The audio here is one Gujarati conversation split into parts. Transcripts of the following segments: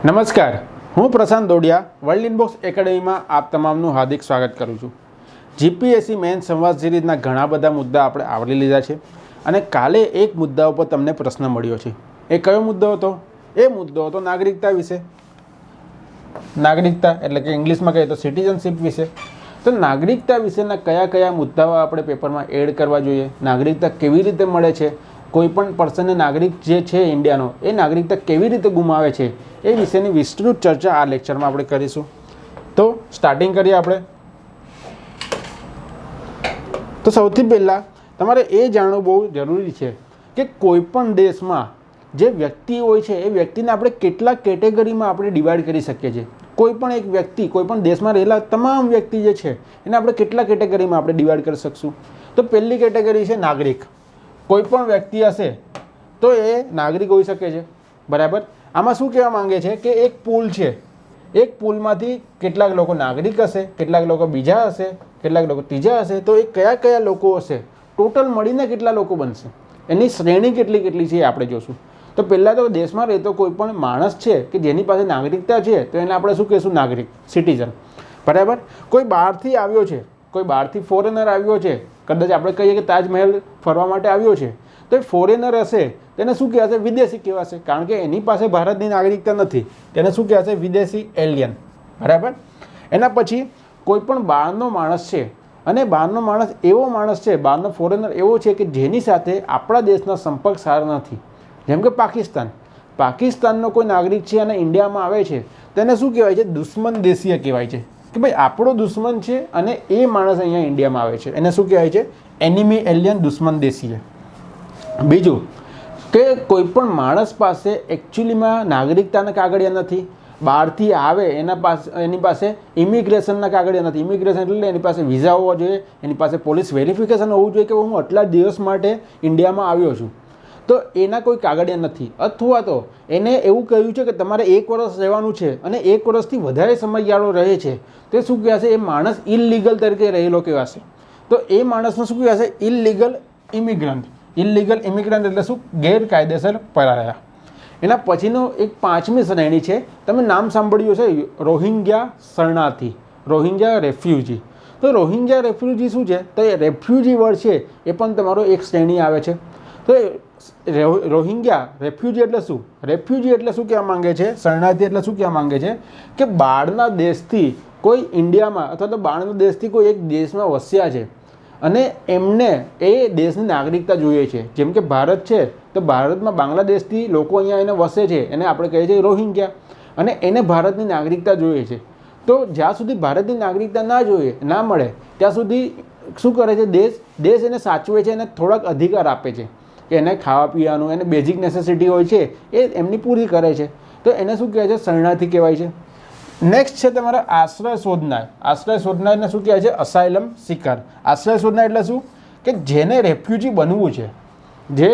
નમસ્કાર, હું પ્રશાંત દોડિયા વર્લ્ડ ઇનબોક્સ એકેડેમીમાં આપ તમામનું હાર્દિક સ્વાગત કરું છું। જીપીએસસી મેન સંવાદ સિરીઝના ઘણા બધા મુદ્દા આપણે આવરી લીધા છે અને કાલે એક મુદ્દા ઉપર તમને પ્રશ્ન મળ્યો છે। એ કયો મુદ્દો હતો? એ મુદ્દો હતો નાગરિકતા વિશે। નાગરિકતા એટલે કે ઇંગ્લિશમાં કહીએ તો સિટીઝનશીપ વિશે। તો નાગરિકતા વિશેના કયા કયા મુદ્દાઓ આપણે પેપરમાં એડ કરવા જોઈએ, નાગરિકતા કેવી રીતે મળે છે, કોઈપણ પર્સનને નાગરિક જે છે ઇન્ડિયાનો એ નાગરિકતા કેવી રીતે ગુમાવે છે, એ વિશેની વિસ્તૃત ચર્ચા આ લેક્ચરમાં આપણે કરીશું। તો સ્ટાર્ટિંગ કરીએ આપણે। તો સૌથી પહેલાં તમારે એ જાણવું બહુ જરૂરી છે કે કોઈપણ દેશમાં જે વ્યક્તિ હોય છે એ વ્યક્તિને આપણે કેટલા કેટેગરીમાં આપણે ડિવાઈડ કરી શકીએ છીએ। કોઈપણ એક વ્યક્તિ, કોઈપણ દેશમાં રહેલા તમામ વ્યક્તિ જે છે એને આપણે કેટલા કેટેગરીમાં આપણે ડિવાઈડ કરી શકશું? તો પહેલી કેટેગરી છે નાગરિક। કોઈ પણ વ્યક્તિ હશે તો એ નાગરિક હોઈ શકે છે, બરાબર। આમાં શું કહેવા માંગે છે કે એક પુલ છે, એક પુલમાંથી કેટલાક લોકો નાગરિક હશે, કેટલાક લોકો બીજા હશે, કેટલાક લોકો ત્રીજા હશે, તો એ કયા કયા લોકો હશે, ટોટલ મળીને કેટલા લોકો બનશે, એની શ્રેણી કેટલી કેટલી છે એ આપણે જોશું। તો પહેલાં તો દેશમાં રહેતો કોઈ પણ માણસ છે કે જેની પાસે નાગરિકતા છે તો એને આપણે શું કહીશું? નાગરિક, સિટીઝન, બરાબર। કોઈ બહારથી આવ્યો છે, કોઈ બહારથી ફોરેનર આવ્યો છે, કદાચ આપણે કહીએ કે તાજમહેલ ફરવા માટે આવ્યો છે, તો એ ફોરેનર હશે તેને શું કહેવાશે? વિદેશી કહેવાશે, કારણ કે એની પાસે ભારતની નાગરિકતા નથી, તેને શું કહેવાશે? વિદેશી, એલિયન, બરાબર। એના પછી કોઈ પણ બહારનો માણસ છે અને બહારનો માણસ એવો માણસ છે, બહારનો ફોરેનર એવો છે કે જેની સાથે આપણા દેશના સંપર્ક સારા નથી, જેમ કે પાકિસ્તાનનો કોઈ નાગરિક છે અને ઇન્ડિયામાં આવે છે તેને શું કહેવાય છે? દુશ્મન દેશીય કહેવાય છે, કે ભાઈ આપણો દુશ્મન છે અને એ માણસ અહીંયા ઇન્ડિયામાં આવે છે, એને શું કહેવાય છે? એનિમી, એલિયન, દુશ્મન દેશીય। બીજું કે કોઈ પણ માણસ પાસે એકચ્યુઅલીમાં નાગરિકતાના કાગળિયા નથી, બહારથી આવે એની પાસે ઇમિગ્રેશનના કાગળિયા નથી। ઇમિગ્રેશન એટલે એની પાસે વિઝા હોવા જોઈએ, એની પાસે પોલીસ વેરિફિકેશન હોવું જોઈએ કે હું આટલા દિવસ માટે ઇન્ડિયામાં આવ્યો છું, તો એના કોઈ કાગળિયા નથી, અથવા તો એને એવું કહ્યું છે કે તમારે 1 વર્ષ રહેવાનું છે અને 1 વર્ષથી વધારે સમયગાળો રહે છે, તે શું કહેવાશે? એ માણસ ઇલિગલ તરીકે રહેલો કહેવાશે। તો એ માણસને શું કહેવાશે? Illegal immigrant. ઇલિગલ ઇમિગ્રન્ટ એટલે શું? ગેરકાયદેસર પરાયા। એના પછીનો એક 5મી શ્રેણી છે, તમે નામ સાંભળ્યું છે, રોહિંગ્યા શરણાર્થી, રોહિંગ્યા રેફ્યુજી। તો રોહિંગ્યા રેફ્યુજી શું છે? તો એ રેફ્યુજી વર્ડ છે એ પણ તમારો એક શ્રેણી આવે છે। તો રોહિંગ્યા રેફ્યુજી એટલે શું? રેફ્યુજી એટલે શું કહેવા માંગે છે? શરણાર્થી એટલે શું કહેવા માંગે છે કે બહારના દેશથી કોઈ ઇન્ડિયામાં અથવા તો બહારના દેશથી કોઈ એક દેશમાં વસ્યા છે અને એમને એ દેશની નાગરિકતા જોઈએ છે, જેમ કે ભારત છે તો ભારતમાં બાંગ્લાદેશથી લોકો અહીંયા એને વસે છે, એને આપણે કહીએ છીએ રોહિંગ્યા, અને એને ભારતની નાગરિકતા જોઈએ છે। તો જ્યાં સુધી ભારતની નાગરિકતા ના મળે ત્યાં સુધી શું કરે છે? દેશ એને સાચવે છે, એને થોડાક અધિકાર આપે છે, કે એને ખાવા પીવાનું, એને બેઝિક નેસેસિટી હોય છે એ એમની પૂરી કરે છે, તો એને શું કહે છે? શરણાર્થી કહેવાય છે। નેક્સ્ટ છે તમારા આશ્રય શોધનાર। આશ્રય શોધનારને શું કહેવાય છે? અસાયલમ સિકર। આશ્રય શોધનાર એટલે શું? કે જેને રેફ્યુજી બનવું છે, જે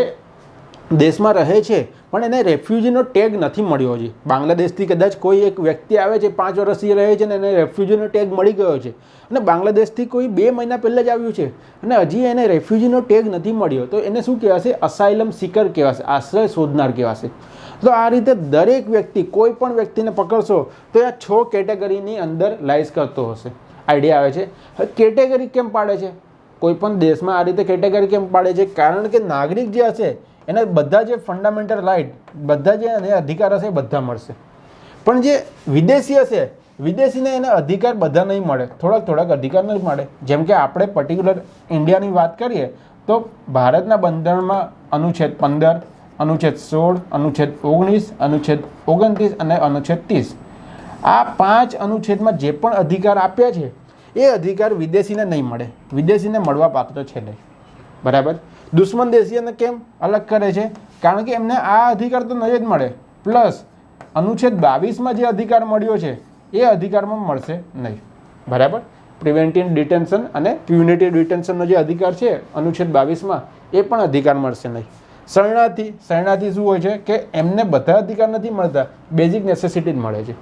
દેશમાં રહે છે પણ એને રેફ્યુજીનો ટેગ નથી મળ્યો હજી। બાંગ્લાદેશથી કદાચ કોઈ એક વ્યક્તિ આવે છે, 5 વર્ષથી રહે છે અને એને રેફ્યુજીનો ટેગ મળી ગયો છે, અને બાંગ્લાદેશથી કોઈ 2 મહિના પહેલાં જ આવ્યું છે અને હજી એને રેફ્યુજીનો ટેગ નથી મળ્યો, તો એને શું કહેવાશે? અસાયલમ સિકર કહેવાશે, આશ્રય શોધનાર કહેવાશે। તો આ રીતે દરેક વ્યક્તિ, કોઈ પણ વ્યક્તિને પકડશો તો આ 6 કેટેગરીની અંદર લાઈઝ કરતો હશે। આઈડિયા આવે છે? હવે કેટેગરી કેમ પાડે છે? કોઈ પણ દેશમાં આ રીતે કેટેગરી કેમ પાડે છે? કારણ કે નાગરિક જે હશે એને બધા જે ફંડામેન્ટલ રાઇટ, બધા જે એને અધિકાર હશે એ બધા મળશે, પણ જે વિદેશી હશે, વિદેશીને એને અધિકાર બધા નહીં મળે, થોડાક અધિકાર નહીં મળે। જેમ કે આપણે પર્ટિક્યુલર ઇન્ડિયાની વાત કરીએ તો ભારતના બંધારણમાં અનુચ્છેદ 15, અનુચ્છેદ 16, અનુચ્છેદ 19, અનુચ્છેદ 29 અને અનુચ્છેદ 30, આ 5 અનુચ્છેદમાં જે પણ અધિકાર આપ્યા છે એ અધિકાર વિદેશીને નહીં મળે, વિદેશીને મળવા પાત્ર છે નહીં, બરાબર। દુશ્મન દેશીયને કેમ અલગ કરે છે? કારણ કે એમને આ અધિકાર તો નહીં જ મળે, પ્લસ અનુચ્છેદ 22માં જે અધિકાર મળ્યો છે એ અધિકારમાં મળશે નહીં, બરાબર। પ્રિવેન્ટિવ ડિટેન્શન અને પ્યુનિટિવ ડિટેન્શનનો જે અધિકાર છે અનુચ્છેદ 22માં એ પણ અધિકાર મળશે નહીં। શરણાર્થી શું હોય છે? કે એમને બધા અધિકાર નથી મળતા, બેઝિક નેસેસિટી જ મળે છે,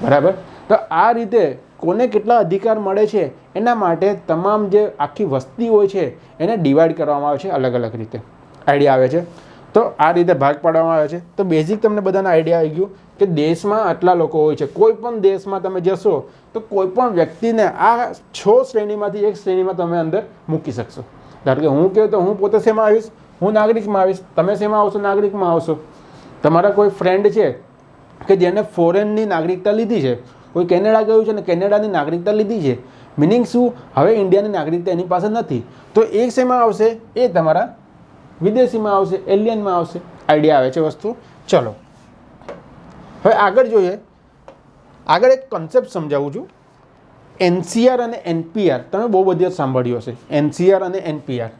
બરાબર। તો આ રીતે કોને કેટલા અધિકાર મળે છે એના માટે તમામ જે આખી વસ્તી હોય છે એને ડિવાઈડ કરવામાં આવે છે અલગ અલગ રીતે। આઈડિયા આવે છે? તો આ રીતે ભાગ પાડવામાં આવે છે. તો બેઝિક તમને બધાને આઈડિયા આવી ગયું કે દેશમાં આટલા લોકો હોય છે. કોઈ પણ દેશમાં તમે જશો તો કોઈ પણ વ્યક્તિને આ 6 શ્રેણીમાંથી એક શ્રેણીમાં તમે અંદર મૂકી શકશો. ધારો કે હું કહું તો હું પોતે શેમાં આવીશ? હું નાગરિકમાં આવીશ. તમે શેમાં આવશો? નાગરિકમાં આવશો. તમારા કોઈ ફ્રેન્ડ છે કે જેને ફોરેનની નાગરિકતા લીધી છે, કોઈ કેનેડા ગયું છે ને કેનેડાની નાગરિકતા લીધી છે, મિનિંગ શું? હવે ઇન્ડિયાની નાગરિકતા એની પાસે નથી, તો એ શેમાં આવશે? એ તમારા વિદેશીમાં આવશે, એલિયનમાં આવશે. આઈડિયા આવે છે વસ્તુ? ચલો હવે આગળ જોઈએ. આગળ એક કન્સેપ્ટ સમજાવું છું. એનસીઆર અને એનપીઆર તમે બહુ બધી સાંભળ્યું હશે. એનસીઆર અને એનપીઆર,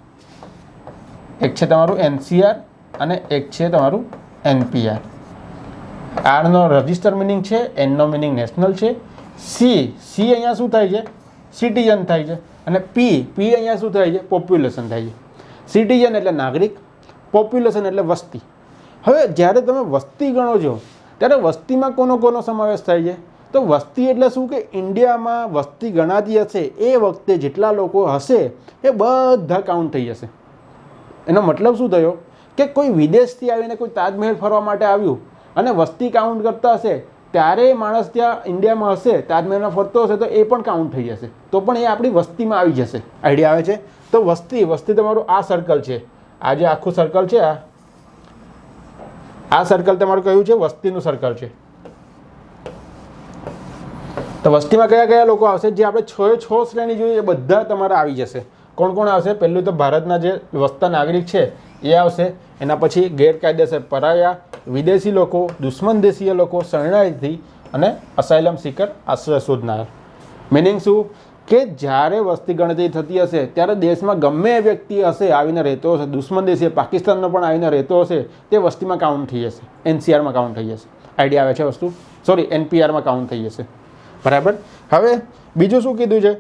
એક છે તમારું એનસીઆર અને એક છે તમારું એનપીઆર. આરનો રજિસ્ટર મિનિંગ છે, એનનો મિનિંગ નેશનલ છે, સી અહીંયા શું થાય છે? સિટીઝન થાય છે, અને પી અહીંયા શું થાય છે? પોપ્યુલેશન થાય છે. સિટીઝન એટલે નાગરિક, પોપ્યુલેશન એટલે વસ્તી. હવે જ્યારે તમે વસ્તી ગણો છો ત્યારે વસ્તીમાં કોનો સમાવેશ થાય છે? તો વસ્તી એટલે શું કે ઇન્ડિયામાં વસ્તી ગણાતી હશે એ વખતે જેટલા લોકો હશે એ બધા કાઉન્ટ થઈ જશે. એનો મતલબ શું થયો કે કોઈ વિદેશથી આવીને કોઈ તાજમહેલ ફરવા માટે આવ્યું અને વસ્તી કાઉન્ટ કરતા હશે ત્યારે માણસ ત્યાં ઇન્ડિયામાં હશે, તાજમહેલમાં ફરતો હશે તો એ પણ કાઉન્ટ થઈ જશે, તો પણ એ આપણી વસ્તીમાં આવી જશે. આઈડિયા આવે છે? તો વસ્તી તમારું આ સર્કલ છે, આ જે આખું સર્કલ છે, આ સર્કલ તમારું કયું છે? વસ્તીનું સર્કલ છે. તો વસ્તીમાં કયા કયા લોકો આવશે? જે આપણે 6 શ્રેણી જોઈએ એ બધા તમારા આવી જશે. કોણ કોણ આવશે? પહેલું તો ભારતના જે વસતા નાગરિક છે એ આવશે. એના પછી ગેરકાયદેસર પરાયા, વિદેશી લોકો, દુશ્મન દેશીય લોકો, શરણાર્થી અને અસાયલમ સીકર, આશ્રય શોધનાર. મિનિંગ શું? કે જ્યારે વસ્તી ગણતરી થતી હશે ત્યારે દેશમાં ગમે એ વ્યક્તિ હશે આવીને રહેતો હશે, દુશ્મન દેશીય પાકિસ્તાનનો પણ આવીને રહેતો હશે, તે વસ્તીમાં કાઉન્ટ થઈ જશે, એનસીઆરમાં કાઉન્ટ થઈ જશે. આઈડિયા આવે છે વસ્તુ? સોરી, એનપીઆરમાં કાઉન્ટ થઈ જશે. બરાબર. હવે બીજું શું કીધું છે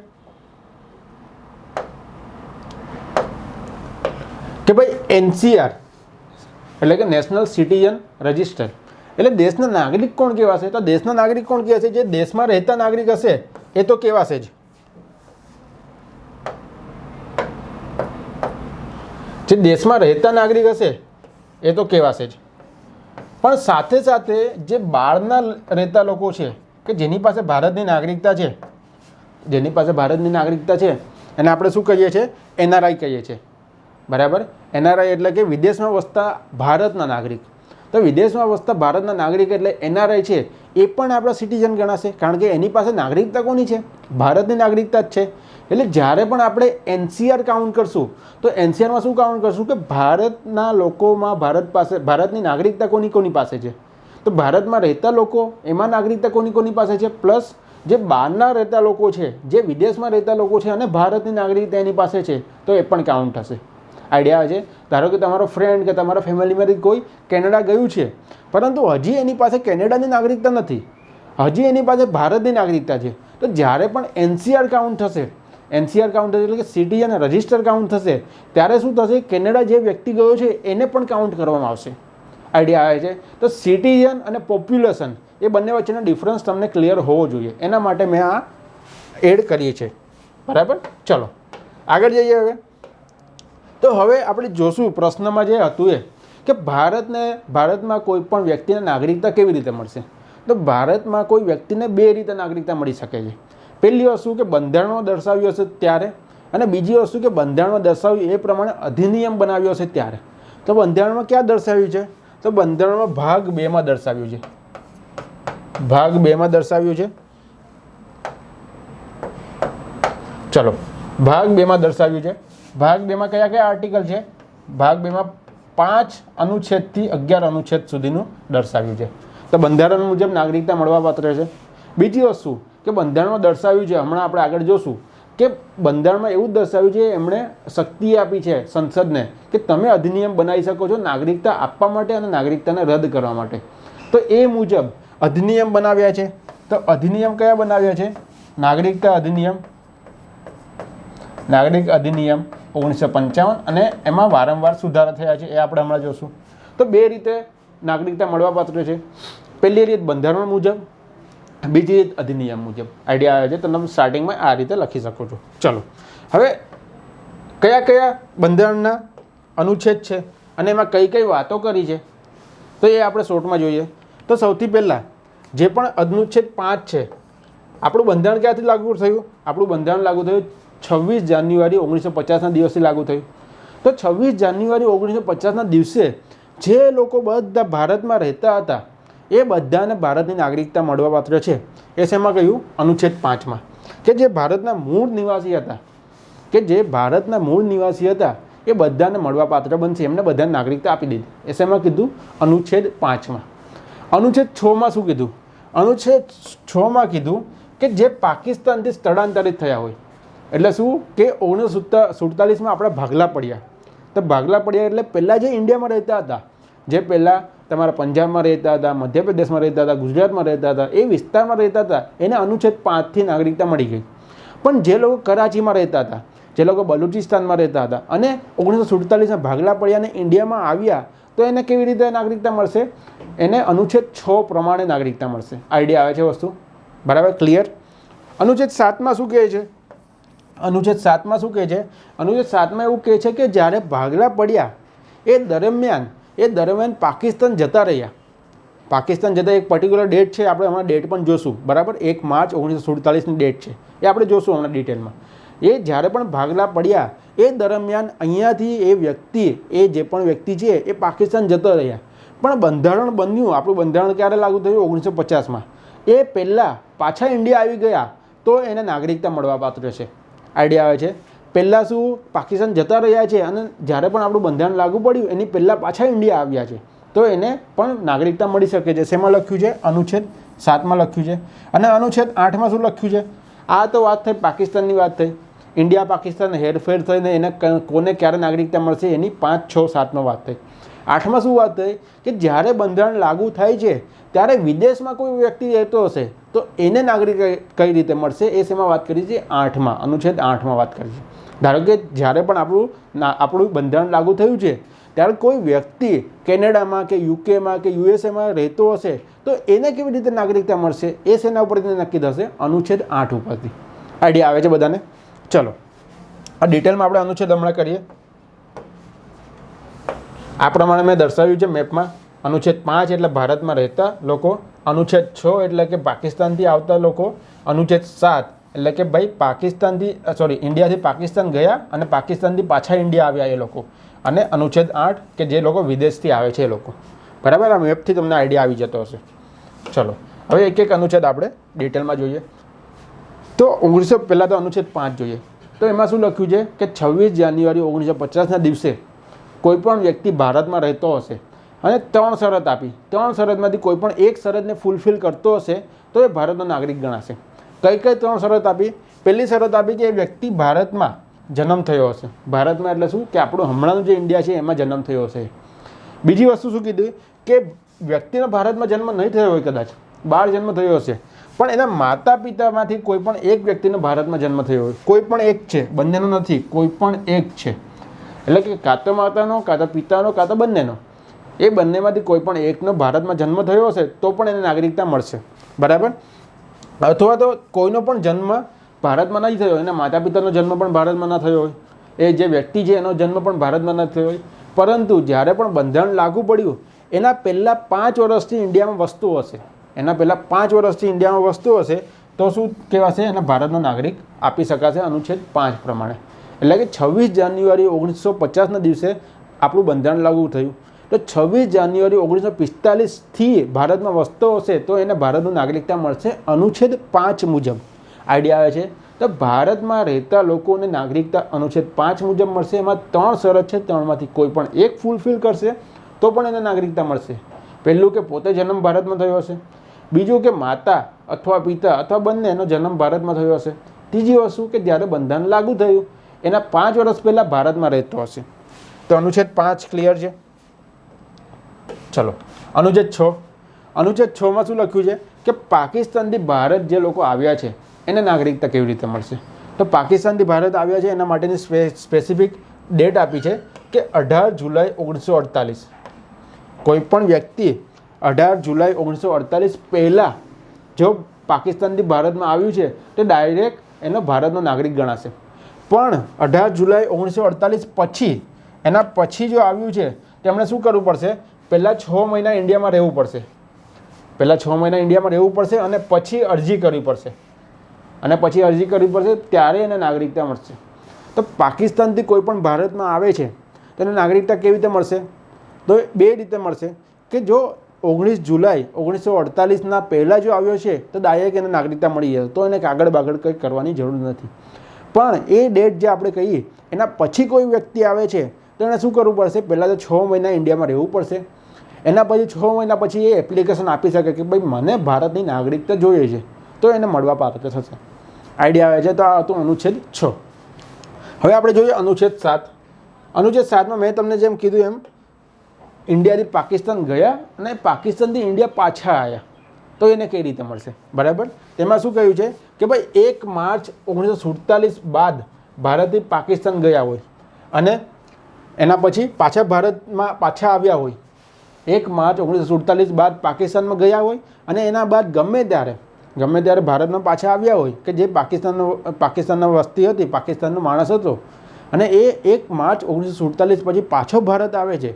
કે ભાઈ એનસીઆર એટલે કે નેશનલ સિટીઝન રજિસ્ટર એટલે દેશના નાગરિક કોણ કહેવાશે? તો દેશના નાગરિક કોણ કહેવાશે? જે દેશમાં રહેતા નાગરિક હશે એ તો કહેવાશે જ. જે દેશમાં રહેતા નાગરિક હશે એ તો કહેવાશે જ. પણ સાથે સાથે જે બહારના રહેતા લોકો છે કે જેની પાસે ભારતની નાગરિકતા છે, એને આપણે શું કહીએ છીએ? એનઆરઆઈ કહીએ છીએ. બરાબર. એનઆરઆઈ એટલે કે વિદેશમાં વસતા ભારતના નાગરિક. તો વિદેશમાં વસતા ભારતના નાગરિક એટલે એનઆરઆઈ છે એ પણ આપણા સિટીઝન ગણાશે, કારણ કે એની પાસે નાગરિકતા કોની છે? ભારતની નાગરિકતા જ છે. એટલે જ્યારે પણ આપણે એનસીઆર કાઉન્ટ કરશું તો એનસીઆરમાં શું કાઉન્ટ કરશું કે ભારતના લોકોમાં ભારતની નાગરિકતા કોની પાસે છે? તો ભારતમાં રહેતા લોકો એમાં નાગરિકતા કોની પાસે છે? પ્લસ જે બહારના રહેતા લોકો છે, જે વિદેશમાં રહેતા લોકો છે અને ભારતની નાગરિકતા એની પાસે છે, તો એ પણ કાઉન્ટ થશે. આઈડિયા આવે છે? ધારો કે તમારો ફ્રેન્ડ કે તમારા ફેમિલીમાંથી કોઈ કેનેડા ગયું છે પરંતુ હજી એની પાસે કેનેડાની નાગરિકતા નથી, હજી એની પાસે ભારતની નાગરિકતા છે, તો જ્યારે પણ એનસીઆર કાઉન્ટ થશે એટલે કે સિટીઝન રજિસ્ટર કાઉન્ટ થશે ત્યારે શું થશે? કેનેડા જે વ્યક્તિ ગયો છે એને પણ કાઉન્ટ કરવામાં આવશે. આઈડિયા આવે છે? તો સિટીઝન અને પોપ્યુલેશન એ બંને વચ્ચેનો ડિફરન્સ તમને ક્લિયર હોવો જોઈએ, એના માટે મેં આ એડ કરીએ છીએ. બરાબર. ચલો આગળ જઈએ. તો હવે આપણે જોશું પ્રશ્નમાં જે હતું એ કે ભારતમાં કોઈ પણ વ્યક્તિને નાગરિકતા કેવી રીતે મળશે? તો ભારતમાં કોઈ વ્યક્તિને 2 રીતે નાગરિકતા મળી શકે છે. પહેલી વસ્તુ કે બંધારણમાં દર્શાવ્યું હશે ત્યારે, અને બીજી વસ્તુ કે બંધારણમાં દર્શાવ્યું એ પ્રમાણે અધિનિયમ બનાવ્યો હશે ત્યારે. તો બંધારણમાં ક્યાં દર્શાવ્યું છે? તો બંધારણમાં ભાગ 2માં દર્શાવ્યું છે. ભાગ 2માં દર્શાવ્યું છે. ચલો, ભાગ 2માં દર્શાવ્યું છે. ભાગ 2માં કયા કયા આર્ટિકલ છે? ભાગ 2માં 5 અનુચ્છેદથી 11 અનુચ્છેદ સુધીનું દર્શાવ્યું છે. તો બંધારણ મુજબ નાગરિકતા મળવાપાત્ર છે. બીજી વસ્તુ કે બંધારણમાં દર્શાવ્યું છે, હમણાં આપણે આગળ જોશું કે બંધારણમાં એવું દર્શાવ્યું છે, એમણે શક્તિ આપી છે સંસદને કે તમે અધિનિયમ બનાવી શકો છો નાગરિકતા આપવા માટે અને નાગરિકતાને રદ કરવા માટે. તો એ મુજબ અધિનિયમ બનાવ્યા છે. તો અધિનિયમ કયા બનાવ્યા છે? નાગરિકતા અધિનિયમ, નાગરિક અધિનિયમ 1955, અને એમાં વારંવાર સુધારા થયા છે, એ આપણે હમણાં જોશું. તો 2 રીતે નાગરિકતા મળવાપાત્ર છે. પહેલી રીત બંધારણ મુજબ, બીજી રીત અધિનિયમ મુજબ. આઈડિયા આવે છે? તમે સ્ટાર્ટિંગમાં આ રીતે લખી શકો છો. ચલો હવે કયા કયા બંધારણના અનુચ્છેદ છે અને એમાં કઈ કઈ વાતો કરી છે તો એ આપણે શોર્ટમાં જોઈએ. તો સૌથી પહેલાં જે પણ અનુચ્છેદ 5 છે, આપણું બંધારણ ક્યાંથી લાગુ થયું? આપણું બંધારણ લાગુ થયું 26 જાન્યુઆરી 1950ના દિવસે લાગુ થયું. તો 26 જાન્યુઆરી 1950ના દિવસે જે લોકો બધા ભારતમાં રહેતા હતા એ બધાને ભારતની નાગરિકતા મળવાપાત્ર છે. એ શેમાં કહ્યું? અનુચ્છેદ 5માં, કે જે ભારતના મૂળ નિવાસી હતા એ બધાને મળવાપાત્ર બનશે, એમને બધાને નાગરિકતા આપી દીધી. એ શેમાં કીધું? અનુચ્છેદ 5માં. અનુચ્છેદ 6માં શું કીધું? અનુચ્છેદ 6માં કીધું કે જે પાકિસ્તાનથી સ્થળાંતરિત થયા હોય, એટલે શું કે 1947માં આપણા ભાગલા પડ્યા. તો ભાગલા પડ્યા એટલે પહેલાં જે ઇન્ડિયામાં રહેતા હતા, જે પહેલાં તમારા પંજાબમાં રહેતા હતા, મધ્યપ્રદેશમાં રહેતા હતા, ગુજરાતમાં રહેતા હતા, એ વિસ્તારમાં રહેતા હતા, એને અનુચ્છેદ 5થી નાગરિકતા મળી ગઈ. પણ જે લોકો કરાચીમાં રહેતા હતા, જે લોકો બલુચિસ્તાનમાં રહેતા હતા અને 1947માં ભાગલા પડ્યા અને ઇન્ડિયામાં આવ્યા, તો એને કેવી રીતે નાગરિકતા મળશે? એને અનુચ્છેદ 6 પ્રમાણે નાગરિકતા મળશે. આઈડિયા આવે છે વસ્તુ? બરાબર, ક્લિયર? અનુચ્છેદ 7માં શું કહે છે? અનુચ્છેદ 7માં શું કહે છે? અનુચ્છેદ 7માં એવું કહે છે કે જ્યારે ભાગલા પડ્યા એ દરમિયાન પાકિસ્તાન જતા રહ્યા. પાકિસ્તાન જતા એક પર્ટિક્યુલર ડેટ છે, આપણે હમણાં ડેટ પણ જોશું. બરાબર, 1 માર્ચ 1947ની ડેટ છે, એ આપણે જોશું હમણાં ડિટેલમાં. એ જ્યારે પણ ભાગલા પડ્યા એ દરમિયાન અહીંયાથી એ જે પણ વ્યક્તિ છે એ પાકિસ્તાન જતા રહ્યા. પણ બંધારણ બન્યું, આપણું બંધારણ ક્યારે લાગુ થયું? 1950માં. એ પહેલાં પાછા ઇન્ડિયા આવી ગયા તો એને નાગરિકતા મળવાપાત્ર છે. આઈડિયા આવે છે? પહેલાં શું પાકિસ્તાન જતા રહ્યા છે અને જ્યારે પણ આપણું બંધારણ લાગુ પડ્યું એની પહેલાં પાછા ઇન્ડિયા આવ્યા છે, તો એને પણ નાગરિકતા મળી શકે છે. શેમાં લખ્યું છે? અનુચ્છેદ 7માં લખ્યું છે. અને અનુચ્છેદ 8માં શું લખ્યું છે? આ તો વાત થઈ પાકિસ્તાનની વાત થઈ. ઇન્ડિયા પાકિસ્તાન હેરફેર થઈને એને કોને ક્યારે નાગરિકતા મળશે એની 5, 6, 7માં વાત થઈ. 8માં શું વાત થઈ કે જ્યારે બંધારણ લાગુ થાય છે ત્યારે વિદેશમાં કોઈ વ્યક્તિ રહેતો હશે તો એને નાગરિક કઈ રીતે મળશે? એ શેમાં વાત કરી છે? 8માં, અનુચ્છેદ 8માં વાત કરી છે. ધારો કે જ્યારે પણ આપણું બંધારણ લાગુ થયું છે ત્યારે કોઈ વ્યક્તિ કેનેડામાં કે યુકેમાં કે યુએસએમાં રહેતો હશે તો એને કેવી રીતે નાગરિકતા મળશે? એ શેના ઉપરથી નક્કી થશે? અનુચ્છેદ 8 ઉપરથી. આઈડિયા આવે છે બધાને? ચલો, આ ડિટેલમાં આપણે અનુચ્છેદ હમણાં કરીએ. આ પ્રમાણે મેં દર્શાવ્યું છે મેપમાં. અનુચ્છેદ 5 એટલે ભારતમાં રહેતા લોકો, અનુચ્છેદ 6 એટલે કે પાકિસ્તાનથી આવતા લોકો, અનુચ્છેદ 7 એટલે કે ભાઈ ઇન્ડિયાથી પાકિસ્તાન ગયા અને પાકિસ્તાનથી પાછા ઇન્ડિયા આવ્યા એ લોકો, અને અનુચ્છેદ 8 કે જે લોકો વિદેશથી આવે છે એ લોકો. બરાબર, આ મેપથી તમને આઈડિયા આવી જતો હશે. ચલો, હવે એક એક અનુચ્છેદ આપણે ડિટેલમાં જોઈએ. તો પહેલાં તો અનુચ્છેદ 5 જોઈએ. તો એમાં શું લખ્યું છે કે 26 જાન્યુઆરી 1950ના દિવસે કોઈ પણ વ્યક્તિ ભારતમાં રહેતો હશે અને 3 શરત આપી. 3 શરતમાંથી કોઈ પણ એક શરતને ફૂલફિલ કરતો હશે તો એ ભારતનો નાગરિક ગણાશે. કઈ 3 શરત આપી? પહેલી શરત આપી કે એ વ્યક્તિ ભારતમાં જન્મ થયો હશે. ભારતમાં એટલે શું કે આપણું હમણાંનું જે ઇન્ડિયા છે એમાં જન્મ થયો હશે. બીજી વસ્તુ શું કીધી કે વ્યક્તિનો ભારતમાં જન્મ નહીં થયો હોય, કદાચ બહાર જન્મ થયો હશે, પણ એના માતા પિતામાંથી કોઈ પણ એક વ્યક્તિનો ભારતમાં જન્મ થયો હોય. કોઈ પણ એક છે, બંનેનો નથી, કોઈ પણ એક છે. એટલે કે કાં તો માતાનો, કાં તો પિતાનો, કાં તો બંનેનો. એ બંનેમાંથી કોઈ પણ એકનો ભારતમાં જન્મ થયો હશે તો પણ એને નાગરિકતા મળશે. બરાબર? અથવા તો કોઈનો પણ જન્મ ભારતમાં નહીં થયો, એના માતા પિતાનો જન્મ પણ ભારતમાં ન થયો હોય, એ જે વ્યક્તિ છે એનો જન્મ પણ ભારતમાં ન થયો હોય, પરંતુ જ્યારે પણ બંધારણ લાગુ પડ્યું એના પહેલાં 5 વર્ષથી ઇન્ડિયામાં વસતો હશે, તો શું કહેવાશે? એને ભારતનો નાગરિક આપી શકાશે અનુચ્છેદ 5 પ્રમાણે. એટલે કે 26 જાન્યુઆરી 1950ના દિવસે આપણું બંધારણ લાગુ થયું. તો 26 જાન્યુઆરી 1945થી ભારતમાં વસતો હશે તો એને ભારતનું નાગરિકતા મળશે અનુચ્છેદ 5 મુજબ. આઈડિયા આવે છે? તો ભારતમાં રહેતા લોકોને નાગરિકતા અનુચ્છેદ 5 મુજબ મળશે. એમાં 3 શરત છે, 3માંથી કોઈ પણ એક ફૂલફિલ કરશે તો પણ એને નાગરિકતા મળશે. પહેલું કે પોતે જન્મ ભારતમાં થયો હશે, બીજું કે માતા અથવા પિતા અથવા બંનેનો જન્મ ભારતમાં થયો હશે, ત્રીજી વસ્તુ કે જ્યારે બંધારણ લાગુ થયું એના 5 વર્ષ પહેલાં ભારતમાં રહેતો હશે. તો અનુચ્છેદ 5 ક્લિયર છે? ચલો, અનુચ્છેદ 6. અનુચ્છેદ 6માં શું લખ્યું છે કે પાકિસ્તાનથી ભારત જે લોકો આવ્યા છે એને નાગરિકતા કેવી રીતે મળશે? તો પાકિસ્તાનથી ભારત આવ્યા છે એના માટેની સ્પેસિફિક ડેટ આપી છે કે 18 જુલાઈ 1948. કોઈ પણ વ્યક્તિ 18 જુલાઈ 1948 પહેલાં જો પાકિસ્તાનથી ભારતમાં આવ્યું છે તો ડાયરેક્ટ એનો ભારતનો નાગરિક ગણાશે. પણ 18 જુલાઈ 1948 પછી, એના પછી જો આવ્યું છે તેમણે શું કરવું પડશે? પહેલાં 6 મહિના ઇન્ડિયામાં રહેવું પડશે. પહેલાં 6 મહિના ઇન્ડિયામાં રહેવું પડશે અને પછી અરજી કરવી પડશે. ત્યારે એને નાગરિકતા મળશે. તો પાકિસ્તાનથી કોઈ પણ ભારતમાં આવે છે તો એને નાગરિકતા કેવી રીતે મળશે? તો 2 રીતે મળશે કે જો 19 જુલાઈ 1948ના પહેલાં જો આવ્યો છે તો ડાયરેક્ટ એને નાગરિકતા મળી જાય, તો એને કાગળ બાગળ કંઈ કરવાની જરૂર નથી. પણ એ ડેટ જે આપણે કહીએ એના પછી કોઈ વ્યક્તિ આવે છે તો એને શું કરવું પડશે? પહેલાં તો 6 મહિના ઇન્ડિયામાં રહેવું પડશે. એના પછી 6 મહિના પછી એ એપ્લિકેશન આપી શકે કે ભાઈ મને ભારતની નાગરિકતા જોઈએ છે, તો એને મળવા પાત્ર થશે. આઈડિયા આવે છે? તો આ હતું અનુચ્છેદ 6. હવે આપણે જોઈએ અનુચ્છેદ 7. અનુચ્છેદ 7માં મેં તમને જેમ કીધું એમ ઇન્ડિયાથી પાકિસ્તાન ગયા અને પાકિસ્તાનથી ઇન્ડિયા પાછા આવ્યા, તો એને કઈ રીતે મળશે? બરાબર. તેમાં શું કહ્યું છે કે ભાઈ 1 માર્ચ 1947 બાદ ભારતથી પાકિસ્તાન ગયા હોય અને એના પછી પાછા ભારતમાં પાછા આવ્યા હોય, 1 માર્ચ 1947 બાદ પાકિસ્તાનમાં ગયા હોય અને એના બાદ ગમે ત્યારે ભારતમાં પાછા આવ્યા હોય કે જે પાકિસ્તાનનો વસ્તી હતી, પાકિસ્તાનનો માણસ હતો અને એ 1 માર્ચ 1947 પછી પાછો ભારત આવે છે,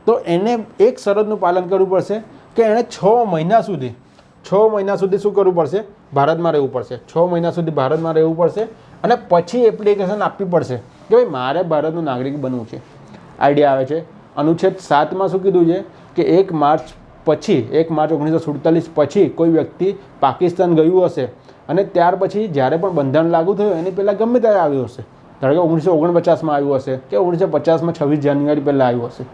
તો એને એક શરતનું પાલન કરવું પડશે કે એણે 6 મહિના સુધી શું કરવું પડશે? ભારતમાં રહેવું પડશે. 6 મહિના સુધી ભારતમાં રહેવું પડશે અને પછી એપ્લિકેશન આપવી પડશે કે ભાઈ મારે ભારતનું નાગરિક બનવું છે. આઈડિયા આવે છે? અનુચ્છેદ 7માં શું કીધું છે કે 1 માર્ચ 1947 પછી કોઈ વ્યક્તિ પાકિસ્તાન ગયું હશે અને ત્યાર પછી જ્યારે પણ બંધારણ લાગુ થયું એની પહેલાં ગમે ત્યારે આવ્યું હશે, ધારો કે 1949માં આવ્યું હશે કે 1950માં 26 જાન્યુઆરી પહેલાં આવ્યું હશે,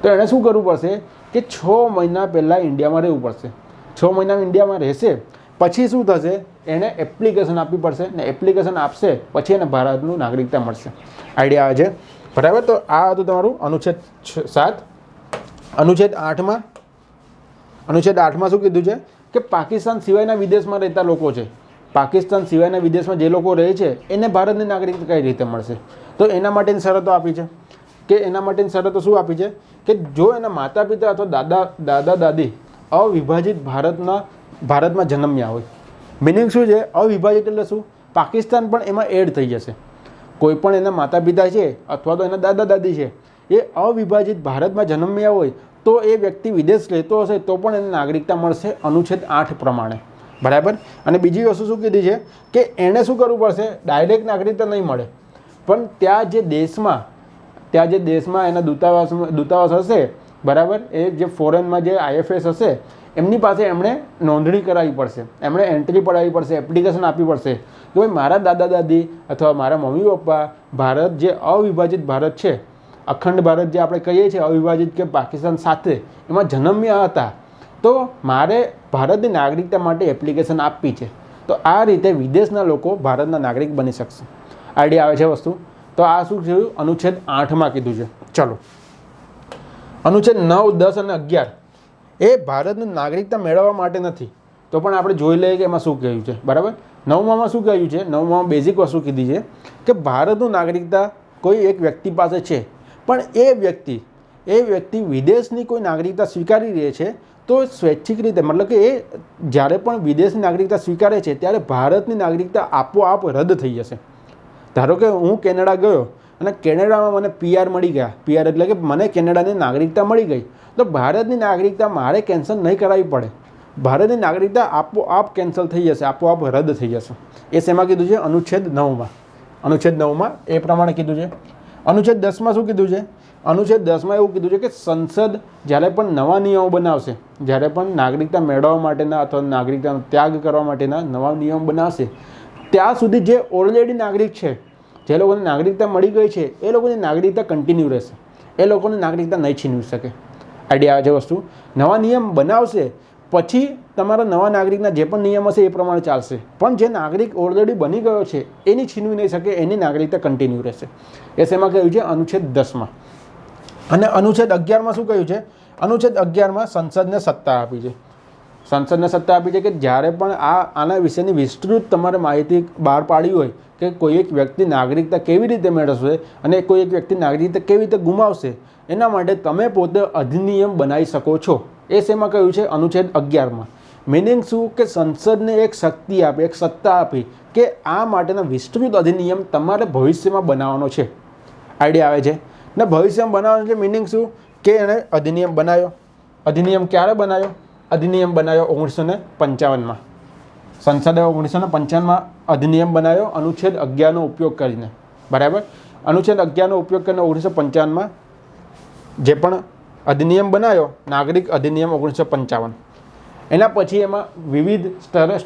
તો એણે શું કરવું પડશે કે 6 મહિના પહેલાં ઇન્ડિયામાં રહેવું પડશે. 6 મહિના ઇન્ડિયામાં રહેશે પછી શું થશે? એણે એપ્લિકેશન આપવી પડશે ને એપ્લિકેશન આપશે પછી એને ભારતનું નાગરિકતા મળશે. આઈડિયા આવે છે? બરાબર. તો આ હતું તમારું અનુચ્છેદ 7. અનુચ્છેદ 8માં શું કીધું છે કે પાકિસ્તાન સિવાયના વિદેશમાં રહેતા લોકો છે, પાકિસ્તાન સિવાયના વિદેશમાં જે લોકો રહે છે એને ભારતની નાગરિકતા કઈ રીતે મળશે? તો એના માટેની શરતો આપી છે શું આપી છે કે જો એના માતા પિતા અથવા દાદા દાદી અવિભાજિત ભારતમાં જન્મ્યા હોય. મિનિંગ શું છે? અવિભાજિત એટલે શું? પાકિસ્તાન પણ એમાં એડ થઈ જશે. કોઈ પણ એના માતા પિતા છે અથવા તો એના દાદા દાદી છે એ અવિભાજિત ભારતમાં જન્મ્યા હોય તો એ વ્યક્તિ વિદેશ રહેતો હશે તો પણ એને નાગરિકતા મળશે અનુચ્છેદ 8 પ્રમાણે. બરાબર. અને બીજી વસ્તુ શું કીધી છે કે એણે શું કરવું પડશે? ડાયરેક્ટ નાગરિકતા નહીં મળે, પણ ત્યાં જે દેશમાં એના દૂતાવાસ હશે, બરાબર, એ જે ફોરેનમાં જે IFS હશે એમની પાસે એમણે નોંધણી કરાવવી પડશે, એમણે એન્ટ્રી પડાવવી પડશે, એપ્લિકેશન આપવી પડશે કે ભાઈ મારા દાદા દાદી અથવા મારા મમ્મી પપ્પા ભારત જે અવિભાજિત ભારત છે, અખંડ ભારત જે આપણે કહીએ છીએ અવિભાજિત કે પાકિસ્તાન સાથે એમાં જન્મ્યા હતા, તો મારે ભારતની નાગરિકતા માટે એપ્લિકેશન આપવી છે. તો આ રીતે વિદેશના લોકો ભારતના નાગરિક બની શકશે. આઈડિયા આવે છે વસ્તુ? તો આ શું થયું? અનુચ્છેદ 8માં કીધું છે. ચલો, અનુચ્છેદ 9, 10 અને 11 એ ભારતની નાગરિકતા મેળવવા માટે નથી, તો પણ આપણે જોઈ લઈએ કે એમાં શું કહ્યું છે. બરાબર. 9માં શું કહ્યું છે? 9માં બેઝિક વસ્તુ કીધી છે કે ભારતનું નાગરિકતા કોઈ એક વ્યક્તિ પાસે છે પણ એ વ્યક્તિ વિદેશની કોઈ નાગરિકતા સ્વીકારી રહે છે તો સ્વૈચ્છિક રીતે, મતલબ કે એ જ્યારે પણ વિદેશની નાગરિકતા સ્વીકારે છે ત્યારે ભારતની નાગરિકતા આપોઆપ રદ થઈ જશે. ધારો કે હું કેનેડા ગયો અને કેનેડામાં મને PR મળી ગયા, PR એટલે કે મને કેનેડાની નાગરિકતા મળી ગઈ, તો ભારતની નાગરિકતા મારે કેન્સલ નહીં કરાવવી પડે, ભારતની નાગરિકતા આપોઆપ કેન્સલ થઈ જશે, આપોઆપ રદ થઈ જશે. એ શેમાં કીધું છે? અનુચ્છેદ 9માં એ પ્રમાણે કીધું છે. અનુચ્છેદ 10માં શું કીધું છે? અનુચ્છેદ 10માં એવું કીધું છે કે સંસદ જ્યારે પણ નવા નિયમો બનાવશે, જ્યારે પણ નાગરિકતા મેળવવા માટેના અથવા નાગરિકતાનો ત્યાગ કરવા માટેના નવા નિયમ બનાવશે, ત્યાં સુધી જે ઓલરેડી નાગરિક છે, જે લોકોને નાગરિકતા મળી ગઈ છે, એ લોકોની નાગરિકતા કન્ટિન્યુ રહેશે, એ લોકોની નાગરિકતા નહીં છીનવી શકે. આઈડિયા આવે છે વસ્તુ? નવા નિયમ બનાવશે પછી તમારા નવા નાગરિકના જે પણ નિયમ હશે એ પ્રમાણે ચાલશે, પણ જે નાગરિક ઓલરેડી બની ગયો છે એની છીનવી નહીં શકે, એની નાગરિકતા કન્ટિન્યુ રહેશે. એ શેમાં કહ્યું છે? અનુચ્છેદ 10માં. અને અનુચ્છેદ 11માં શું કહ્યું છે? અનુચ્છેદ 11માં સંસદને સત્તા આપી છે કે જ્યારે પણ આના વિશેની વિસ્તૃત તમારે માહિતી બહાર પાડી હોય કે કોઈ એક વ્યક્તિ નાગરિકતા કેવી રીતે મેળવશે અને કોઈ એક વ્યક્તિ નાગરિકતા કેવી રીતે ગુમાવશે, એના માટે તમે પોતે અધિનિયમ બનાવી શકો છો. એ શેમાં કહ્યું છે? અનુચ્છેદ 11માં. મિનિંગ શું કે સંસદને એક શક્તિ આપી, એક સત્તા આપી કે આ માટેના વિસ્તૃત અધિનિયમ તમારે ભવિષ્યમાં બનાવવાનો છે. આઈડિયા આવે છે ને? ભવિષ્યમાં બનાવવાનો છે મિનિંગ શું કે એણે અધિનિયમ બનાવ્યો. અધિનિયમ ક્યારે બનાવ્યો? અધિનિયમ બનાવ્યો 1955માં. સંસદે 1955માં અધિનિયમ બનાવ્યો અનુચ્છેદ 11નો ઉપયોગ કરીને. બરાબર. અનુચ્છેદ 11નો ઉપયોગ કરીને 1955માં જે પણ અધિનિયમ બનાવ્યો, નાગરિક અધિનિયમ 1955. એના પછી એમાં વિવિધ સ્તરે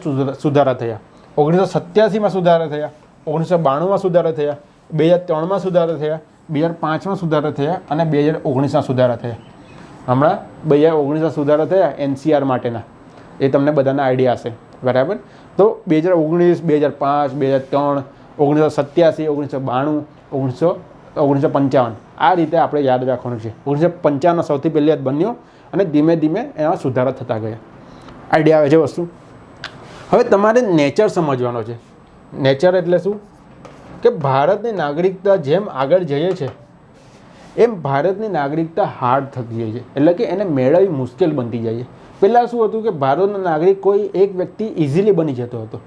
સુધારા થયા. 1987માં સુધારા થયા, 1992માં સુધારા થયા, 2003માં સુધારા થયા, 2005માં સુધારા થયા અને 2019માં સુધારા થયા. હમણાં 2019માં સુધારા થયા NCR માટેના, એ તમને બધાના આઈડિયા હશે. બરાબર. તો 2019, 2005, 2003, 1987, 1992, 1955 આ રીતે આપણે યાદ રાખવાનું છે. 1955 સૌથી પહેલી યાદ બન્યો અને ધીમે ધીમે એમાં સુધારા થતા ગયા. આઈડિયા આવે છે વસ્તુ. હવે તમારે નેચર સમજવાનો છે. નેચર એટલે શું? કે ભારતની નાગરિકતા જેમ આગળ જઈએ છે એમ ભારતની નાગરિકતા હાર્ડ થતી જાય છે, એટલે કે એને મેળવવી મુશ્કેલ બનતી જાય છે. પહેલાં શું હતું કે ભારતનો નાગરિક કોઈ એક વ્યક્તિ ઇઝીલી બની જતો હતો,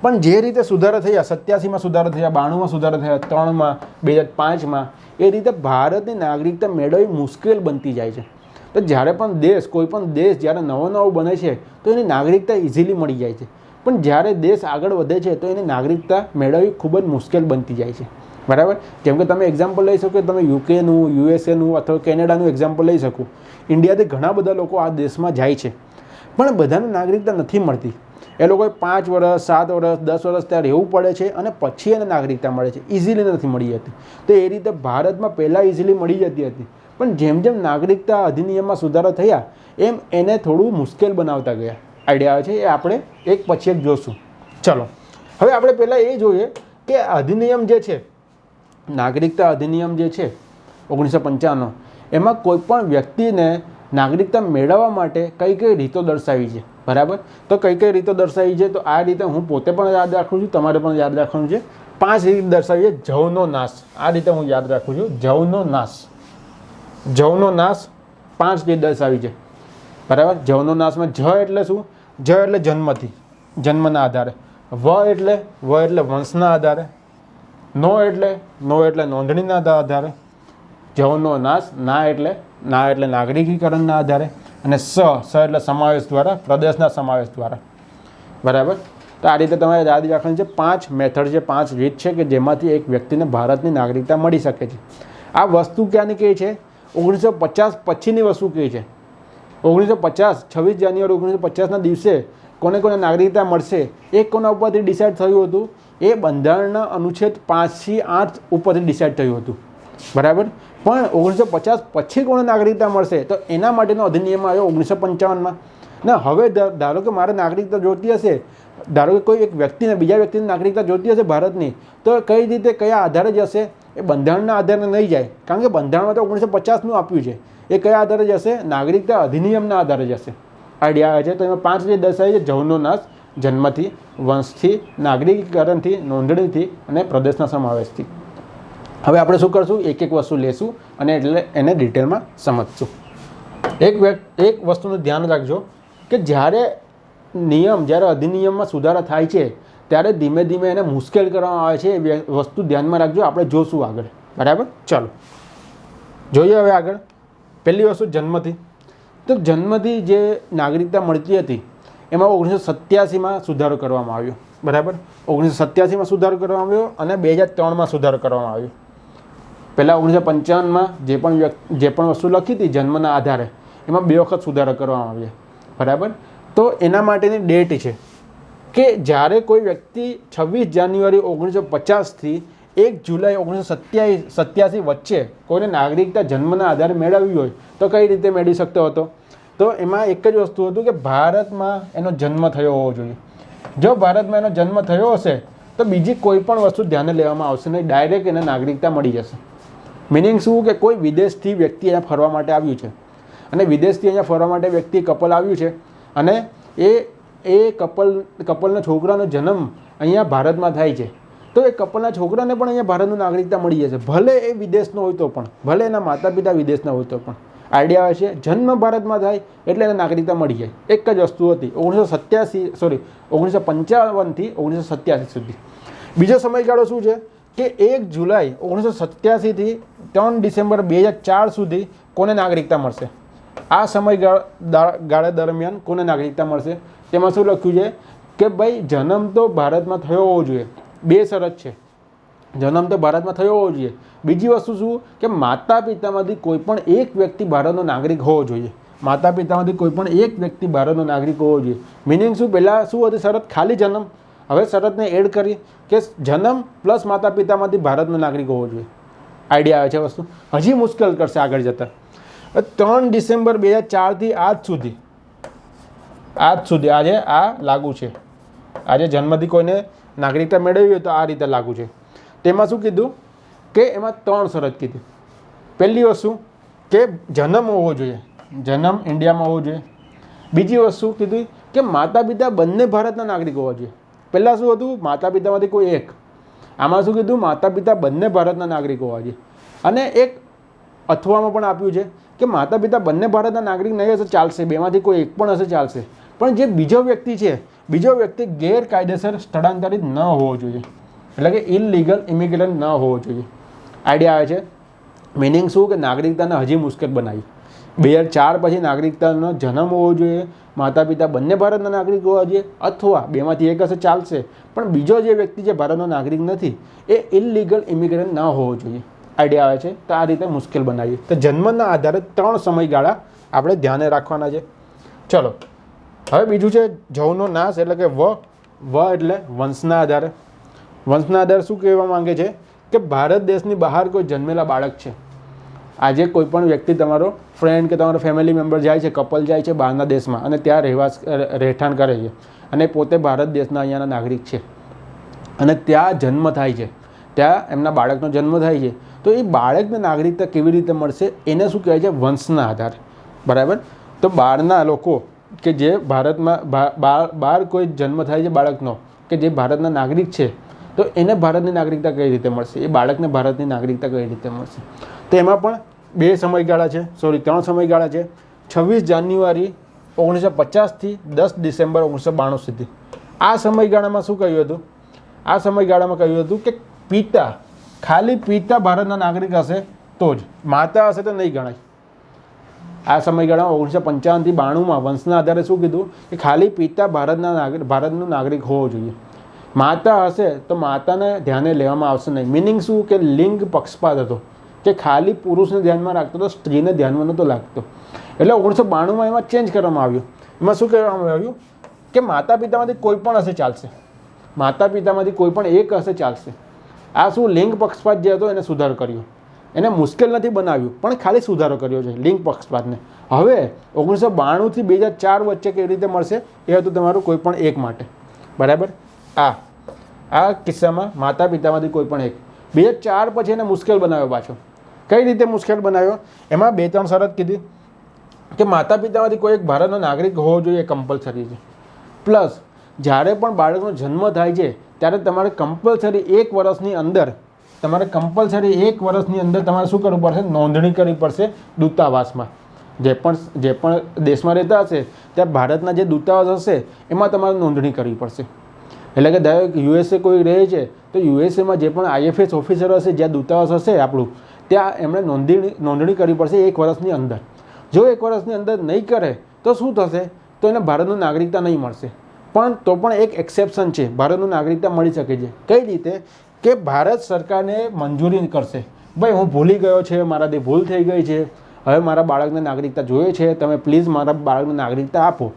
પણ જે રીતે સુધારા થયા, 87માં સુધારા થયા, 92માં સુધારા થયા, 3માં, 2005માં, એ રીતે ભારતની નાગરિકતા મેળવવી મુશ્કેલ બનતી જાય છે. તો જ્યારે પણ દેશ, કોઈ પણ દેશ જ્યારે નવો નવો બને છે તો એની નાગરિકતા ઇઝીલી મળી જાય છે, પણ જ્યારે દેશ આગળ વધે છે તો એની નાગરિકતા મેળવવી ખૂબ જ મુશ્કેલ બનતી જાય છે. બરાબર. જેમ કે તમે એક્ઝામ્પલ લઈ શકો, તમે યુકેનું, યુએસએનું અથવા કેનેડાનું એક્ઝામ્પલ લઈ શકો. ઇન્ડિયાથી ઘણા બધા લોકો આ દેશમાં જાય છે, પણ બધાને નાગરિકતા નથી મળતી. એ લોકોએ 5 વર્ષ, 7 વર્ષ, 10 વર્ષ ત્યાં રહેવું પડે છે અને પછી એને નાગરિકતા મળે છે. ઇઝીલી નથી મળી જતી. તો એ રીતે ભારતમાં પહેલાં ઇઝીલી મળી જતી હતી, પણ જેમ જેમ નાગરિકતા અધિનિયમમાં સુધારા થયા એમ એને થોડું મુશ્કેલ બનાવતા ગયા. આઈડિયા આવે છે, એ આપણે એક પછી એક જોશું. ચલો, હવે આપણે પહેલાં એ જોઈએ કે અધિનિયમ જે છે, નાગરિકતા અધિનિયમ જે છે 1955નો, એમાં કોઈ પણ વ્યક્તિને નાગરિકતા મેળવવા માટે કઈ કઈ રીતો દર્શાવી છે. બરાબર. તો કઈ કઈ રીતો દર્શાવી છે? તો આ રીતે હું પોતે પણ યાદ રાખું છું, તમારે પણ યાદ રાખવાનું છે. 5 રીત દર્શાવી છે. જવનો નાશ, આ રીતે હું યાદ રાખું છું. જવનો નાશ, જવનો નાશ 5 રીત દર્શાવી છે. બરાબર. જવનો નાશમાં જ એટલે શું? જ એટલે જન્મથી, જન્મના આધારે. વ એટલે વંશના આધારે. નો એટલે નોંધણીના આધારે. જવનો નાશ. ના એટલે નાગરિકીકરણના આધારે. અને સ એટલે સમાવેશ દ્વારા, પ્રદેશના સમાવેશ દ્વારા. બરાબર. તો આ રીતે તમારે યાદ રાખવાની છે. 5 મેથડ છે, 5 રીત છે કે જેમાંથી એક વ્યક્તિને ભારતની નાગરિકતા મળી શકે છે. આ વસ્તુ ક્યાંની કહી છે? 1950 પછીની વસ્તુ કહી છે. 1950, 26 જાન્યુઆરી 1950ના દિવસે કોને કોને નાગરિકતા મળશે એ કોના ઉપરથી ડિસાઇડ થયું હતું? એ બંધારણના અનુચ્છેદ 5 થી 8 ઉપરથી ડિસાઇડ થયું હતું. બરાબર. પણ 1950 પછી કોને નાગરિકતા મળશે તો એના માટેનો અધિનિયમ આવ્યો 1955માં. ને હવે ધારો કે મારે નાગરિકતા જોઈતી હશે, ધારો કે કોઈ એક વ્યક્તિને બીજા વ્યક્તિની નાગરિકતા જોઈતી હશે ભારતની, તો કઈ રીતે, કયા આધારે જશે? એ બંધારણના આધારે નહીં જાય, કારણ કે બંધારણમાં તો 1950નું આપ્યું છે. એ કયા આધારે જશે? નાગરિકતા અધિનિયમના આધારે જશે. આઈડિયા આવે છે. તો એમાં 5 રીત દર્શાવી છે. જવનો નાશ, જન્મથી, વંશથી, નાગરિકીકરણથી, નોંધણીથી અને પ્રદેશના સમાવેશથી. હવે આપણે શું કરશું? એક એક વસ્તુ લેશું અને એટલે એને ડિટેલમાં સમજશું. એક વસ્તુનું ધ્યાન રાખજો કે જ્યારે અધિનિયમમાં સુધારા થાય છે ત્યારે ધીમે ધીમે એને મુશ્કેલ કરવામાં આવે છે. એ વસ્તુ ધ્યાનમાં રાખજો. આપણે જોશું આગળ. બરાબર. ચાલો જોઈએ હવે આગળ. પહેલી વસ્તુ જન્મથી. તો જન્મથી જે નાગરિકતા મળતી હતી એમાં 1987માં સુધારો કરવામાં આવ્યો. બરાબર. 1987માં સુધારો કરવામાં આવ્યો અને 2003માં સુધારો કરવામાં આવ્યો. પહેલાં 1955માં જે પણ વસ્તુ લખી હતી જન્મના આધારે, એમાં 2 વખત સુધારો કરવામાં આવ્યા. બરાબર. તો એના માટેની ડેટ છે કે જ્યારે કોઈ વ્યક્તિ 26 જાન્યુઆરી 1950થી 1 જુલાઈ 1987 વચ્ચે કોઈને નાગરિકતા જન્મના આધારે મેળવવી હોય તો કઈ રીતે મેળવી શકતો હતો? તો એમાં એક જ વસ્તુ હતું કે ભારતમાં એનો જન્મ થયો હોવો જોઈએ. જો ભારતમાં એનો જન્મ થયો હશે તો બીજી કોઈ પણ વસ્તુ ધ્યાને લેવામાં આવશે નહીં, ડાયરેક્ટ એને નાગરિકતા મળી જશે. મિનિંગ શું? કે કોઈ વિદેશથી વ્યક્તિ અહીંયા ફરવા માટે આવ્યું છે અને વિદેશથી અહીંયા ફરવા માટે વ્યક્તિ કપલ આવ્યું છે અને એ કપલના છોકરાનો જન્મ અહીંયા ભારતમાં થાય છે, તો એ કપલના છોકરાને પણ અહીંયા ભારતનું નાગરિકતા મળી જશે, ભલે એ વિદેશનો હોય તો પણ, ભલે એના માતા પિતા વિદેશના હોય તો પણ. આઈડિયા આવે છે? જન્મ ભારતમાં થાય એટલે એને નાગરિકતા મળી જાય. એક જ વસ્તુ હતી 1955થી 1987 સુધી. બીજો સમયગાળો શું છે? કે 1 જુલાઈ 1987થી 3 ડિસેમ્બર 2004 સુધી કોને નાગરિકતા મળશે? આ સમયગાળા દરમિયાન કોને નાગરિકતા મળશે? તેમાં શું લખ્યું છે કે ભાઈ જન્મ તો ભારતમાં થયો હોવો જોઈએ. 2 શરત છે. જન્મ તો ભારતમાં થયો હોવો જોઈએ. બીજી વસ્તુ શું કે માતા પિતામાંથી કોઈ પણ એક વ્યક્તિ ભારતનો નાગરિક હોવો જોઈએ. માતા પિતામાંથી કોઈ પણ એક વ્યક્તિ ભારતનો નાગરિક હોવો જોઈએ. મિનિંગ શું? પહેલાં શું હતી શરત? ખાલી જન્મ. હવે શરતને એડ કરી કે જન્મ પ્લસ માતા પિતામાંથી ભારતનો નાગરિક હોવો જોઈએ. આઈડિયા આવે છે વસ્તુ? હજી મુશ્કેલ કરશે આગળ જતાં. 3 ડિસેમ્બર 2004થી આજ સુધી આજે આ લાગુ છે. આજે જન્મથી કોઈને નાગરિકતા મેળવી હોય તો આ રીતે લાગુ છે. તેમાં શું કીધું કે એમાં 3 શરત કીધી. પહેલી વસ્તુ કે જન્મ હોવો જોઈએ, જન્મ ઇન્ડિયામાં હોવો જોઈએ. બીજી વસ્તુ કીધી કે માતા પિતા બંને ભારતના નાગરિક હોવા જોઈએ. પહેલાં શું હતું? માતા પિતામાંથી કોઈ એક. આમાં શું કીધું? માતા પિતા બંને ભારતના નાગરિક હોવા જોઈએ. અને એક અથવામાં પણ આપ્યું છે કે માતા પિતા બંને ભારતના નાગરિક નહીં હશે ચાલશે, બેમાંથી કોઈ એક પણ હશે ચાલશે, પણ જે બીજો વ્યક્તિ છે, બીજો વ્યક્તિ ગેરકાયદેસર સ્થળાંતરિત ન હોવો જોઈએ, એટલે કે ઇલીગલ ઇમિગ્રન્ટ ન હોવો જોઈએ. આઈડિયા આવે છે? મિનિંગ શું કે નાગરિકતાને હજી મુશ્કેલ બનાવી. 2004 પછી નાગરિકતાનો જન્મ હોવો જોઈએ, માતા પિતા બંને ભારતના નાગરિક હોવા જોઈએ, અથવા બેમાંથી એક હશે ચાલશે, પણ બીજો જે વ્યક્તિ જે ભારતનો નાગરિક નથી એ ઇલીગલ ઇમિગ્રન્ટ ન હોવો જોઈએ. આઈડિયા આવે છે? તો આ રીતે મુશ્કેલ બનાવીએ. તો જન્મના આધારે 3 સમયગાળા આપણે ધ્યાને રાખવાના છે. ચલો હવે બીજું છે જવનો નાશ, એટલે કે વ એટલે વંશના આધારે. વંશના આધારે શું કહેવા માંગે છે કે ભારત દેશની બહાર કોઈ જન્મેલા બાળક છે. આજે કોઈ પણ વ્યક્તિ, તમારો ફ્રેન્ડ કે તમારો ફેમિલી મેમ્બર જાય છે, કપલ જાય છે બહારના દેશમાં અને ત્યાં રહેઠાણ કરે છે અને પોતે ભારત દેશના અહીંયાના નાગરિક છે અને ત્યાં જન્મ થાય છે, ત્યાં એમના બાળકનો જન્મ થાય છે, તો એ બાળકને નાગરિકતા કેવી રીતે મળશે? એને શું કહેવાય છે? વંશના આધારે. બરાબર? તો બહારના લોકો કે જે ભારતમાં બહાર કોઈ જન્મ થાય છે બાળકનો કે જે ભારતના નાગરિક છે, તો એને ભારતની નાગરિકતા કઈ રીતે મળશે? એ બાળકને ભારતની નાગરિકતા કઈ રીતે મળશે? તો એમાં પણ 2 સમયગાળા છે, 3 સમયગાળા છે. 26 જાન્યુઆરી 1950થી 10 ડિસેમ્બર 1992 સુધી. આ સમયગાળામાં શું કહ્યું હતું? આ સમયગાળામાં કહ્યું હતું કે પિતા, ખાલી પિતા ભારતના નાગરિક હશે તો જ, માતા હશે તો નહીં ગણાય. આ સમયગાળામાં 1955થી 92માં વંશના આધારે શું કીધું કે ખાલી પિતા ભારતનો નાગરિક હોવો જોઈએ. માતા હશે તો માતાને ધ્યાને લેવામાં આવશે નહીં. મિનિંગ શું કે લિંગ પક્ષપાત હતો, કે ખાલી પુરુષને ધ્યાનમાં રાખતો તો સ્ત્રીને ધ્યાનમાં નહોતો લાગતો. એટલે 1992માં એમાં ચેન્જ કરવામાં આવ્યું. એમાં શું કહેવામાં આવ્યું કે માતા પિતામાંથી કોઈ પણ હશે ચાલશે, માતા પિતામાંથી કોઈ પણ એક હશે ચાલશે. આ શું લિંગ પક્ષપાત જે હતો એને સુધારો કર્યો. એને મુશ્કેલ નથી બનાવ્યું, પણ ખાલી સુધારો કર્યો છે લિંગ પક્ષપાતને. હવે 1992થી 2004 વચ્ચે કેવી રીતે મળશે? એ હતું તમારું કોઈ પણ એક માટે. બરાબર? આ કિસ્સામાં માતા પિતામાંથી કોઈ પણ એક. 2004 પછી એને મુશ્કેલ બનાવ્યો પાછો. કઈ રીતે મુશ્કેલ બનાવ્યો? એમાં 2-3 શરત કીધી કે માતા પિતામાંથી કોઈ એક ભારતનો નાગરિક હોવો જોઈએ, કમ્પલસરી છે. પ્લસ જ્યારે પણ બાળકનો જન્મ થાય છે ત્યારે તમારે કમ્પલસરી 1 વર્ષની અંદર તમારે શું કરવું પડશે? નોંધણી કરવી પડશે દૂતાવાસમાં. જે પણ દેશમાં રહેતા હશે ત્યાં ભારતના જે દૂતાવાસ હશે એમાં તમારે નોંધણી કરવી પડશે. એટલે કે ધારો કે યુએસએ કોઈ રહે છે તો યુએસએમાં જે પણ IFS ઓફિસર હશે, જ્યાં દૂતાવાસ હશે આપણું, ત્યાં એમણે નોંધણી કરવી પડશે 1 વર્ષની અંદર. જો 1 વર્ષની અંદર નહીં કરે તો શું થશે? તો એને ભારતનું નાગરિકતા નહીં મળશે. પણ તો પણ એક એક્સેપ્શન છે, ભારતનું નાગરિકતા મળી શકે છે. કઈ રીતે? કે ભારત સરકારને મંજૂરી કરશે, ભાઈ હું ભૂલી ગયો છે, મારાથી ભૂલ થઈ ગઈ છે, હવે મારા બાળકને નાગરિકતા જોઈએ છે, તમે પ્લીઝ મારા બાળકને નાગરિકતા આપો.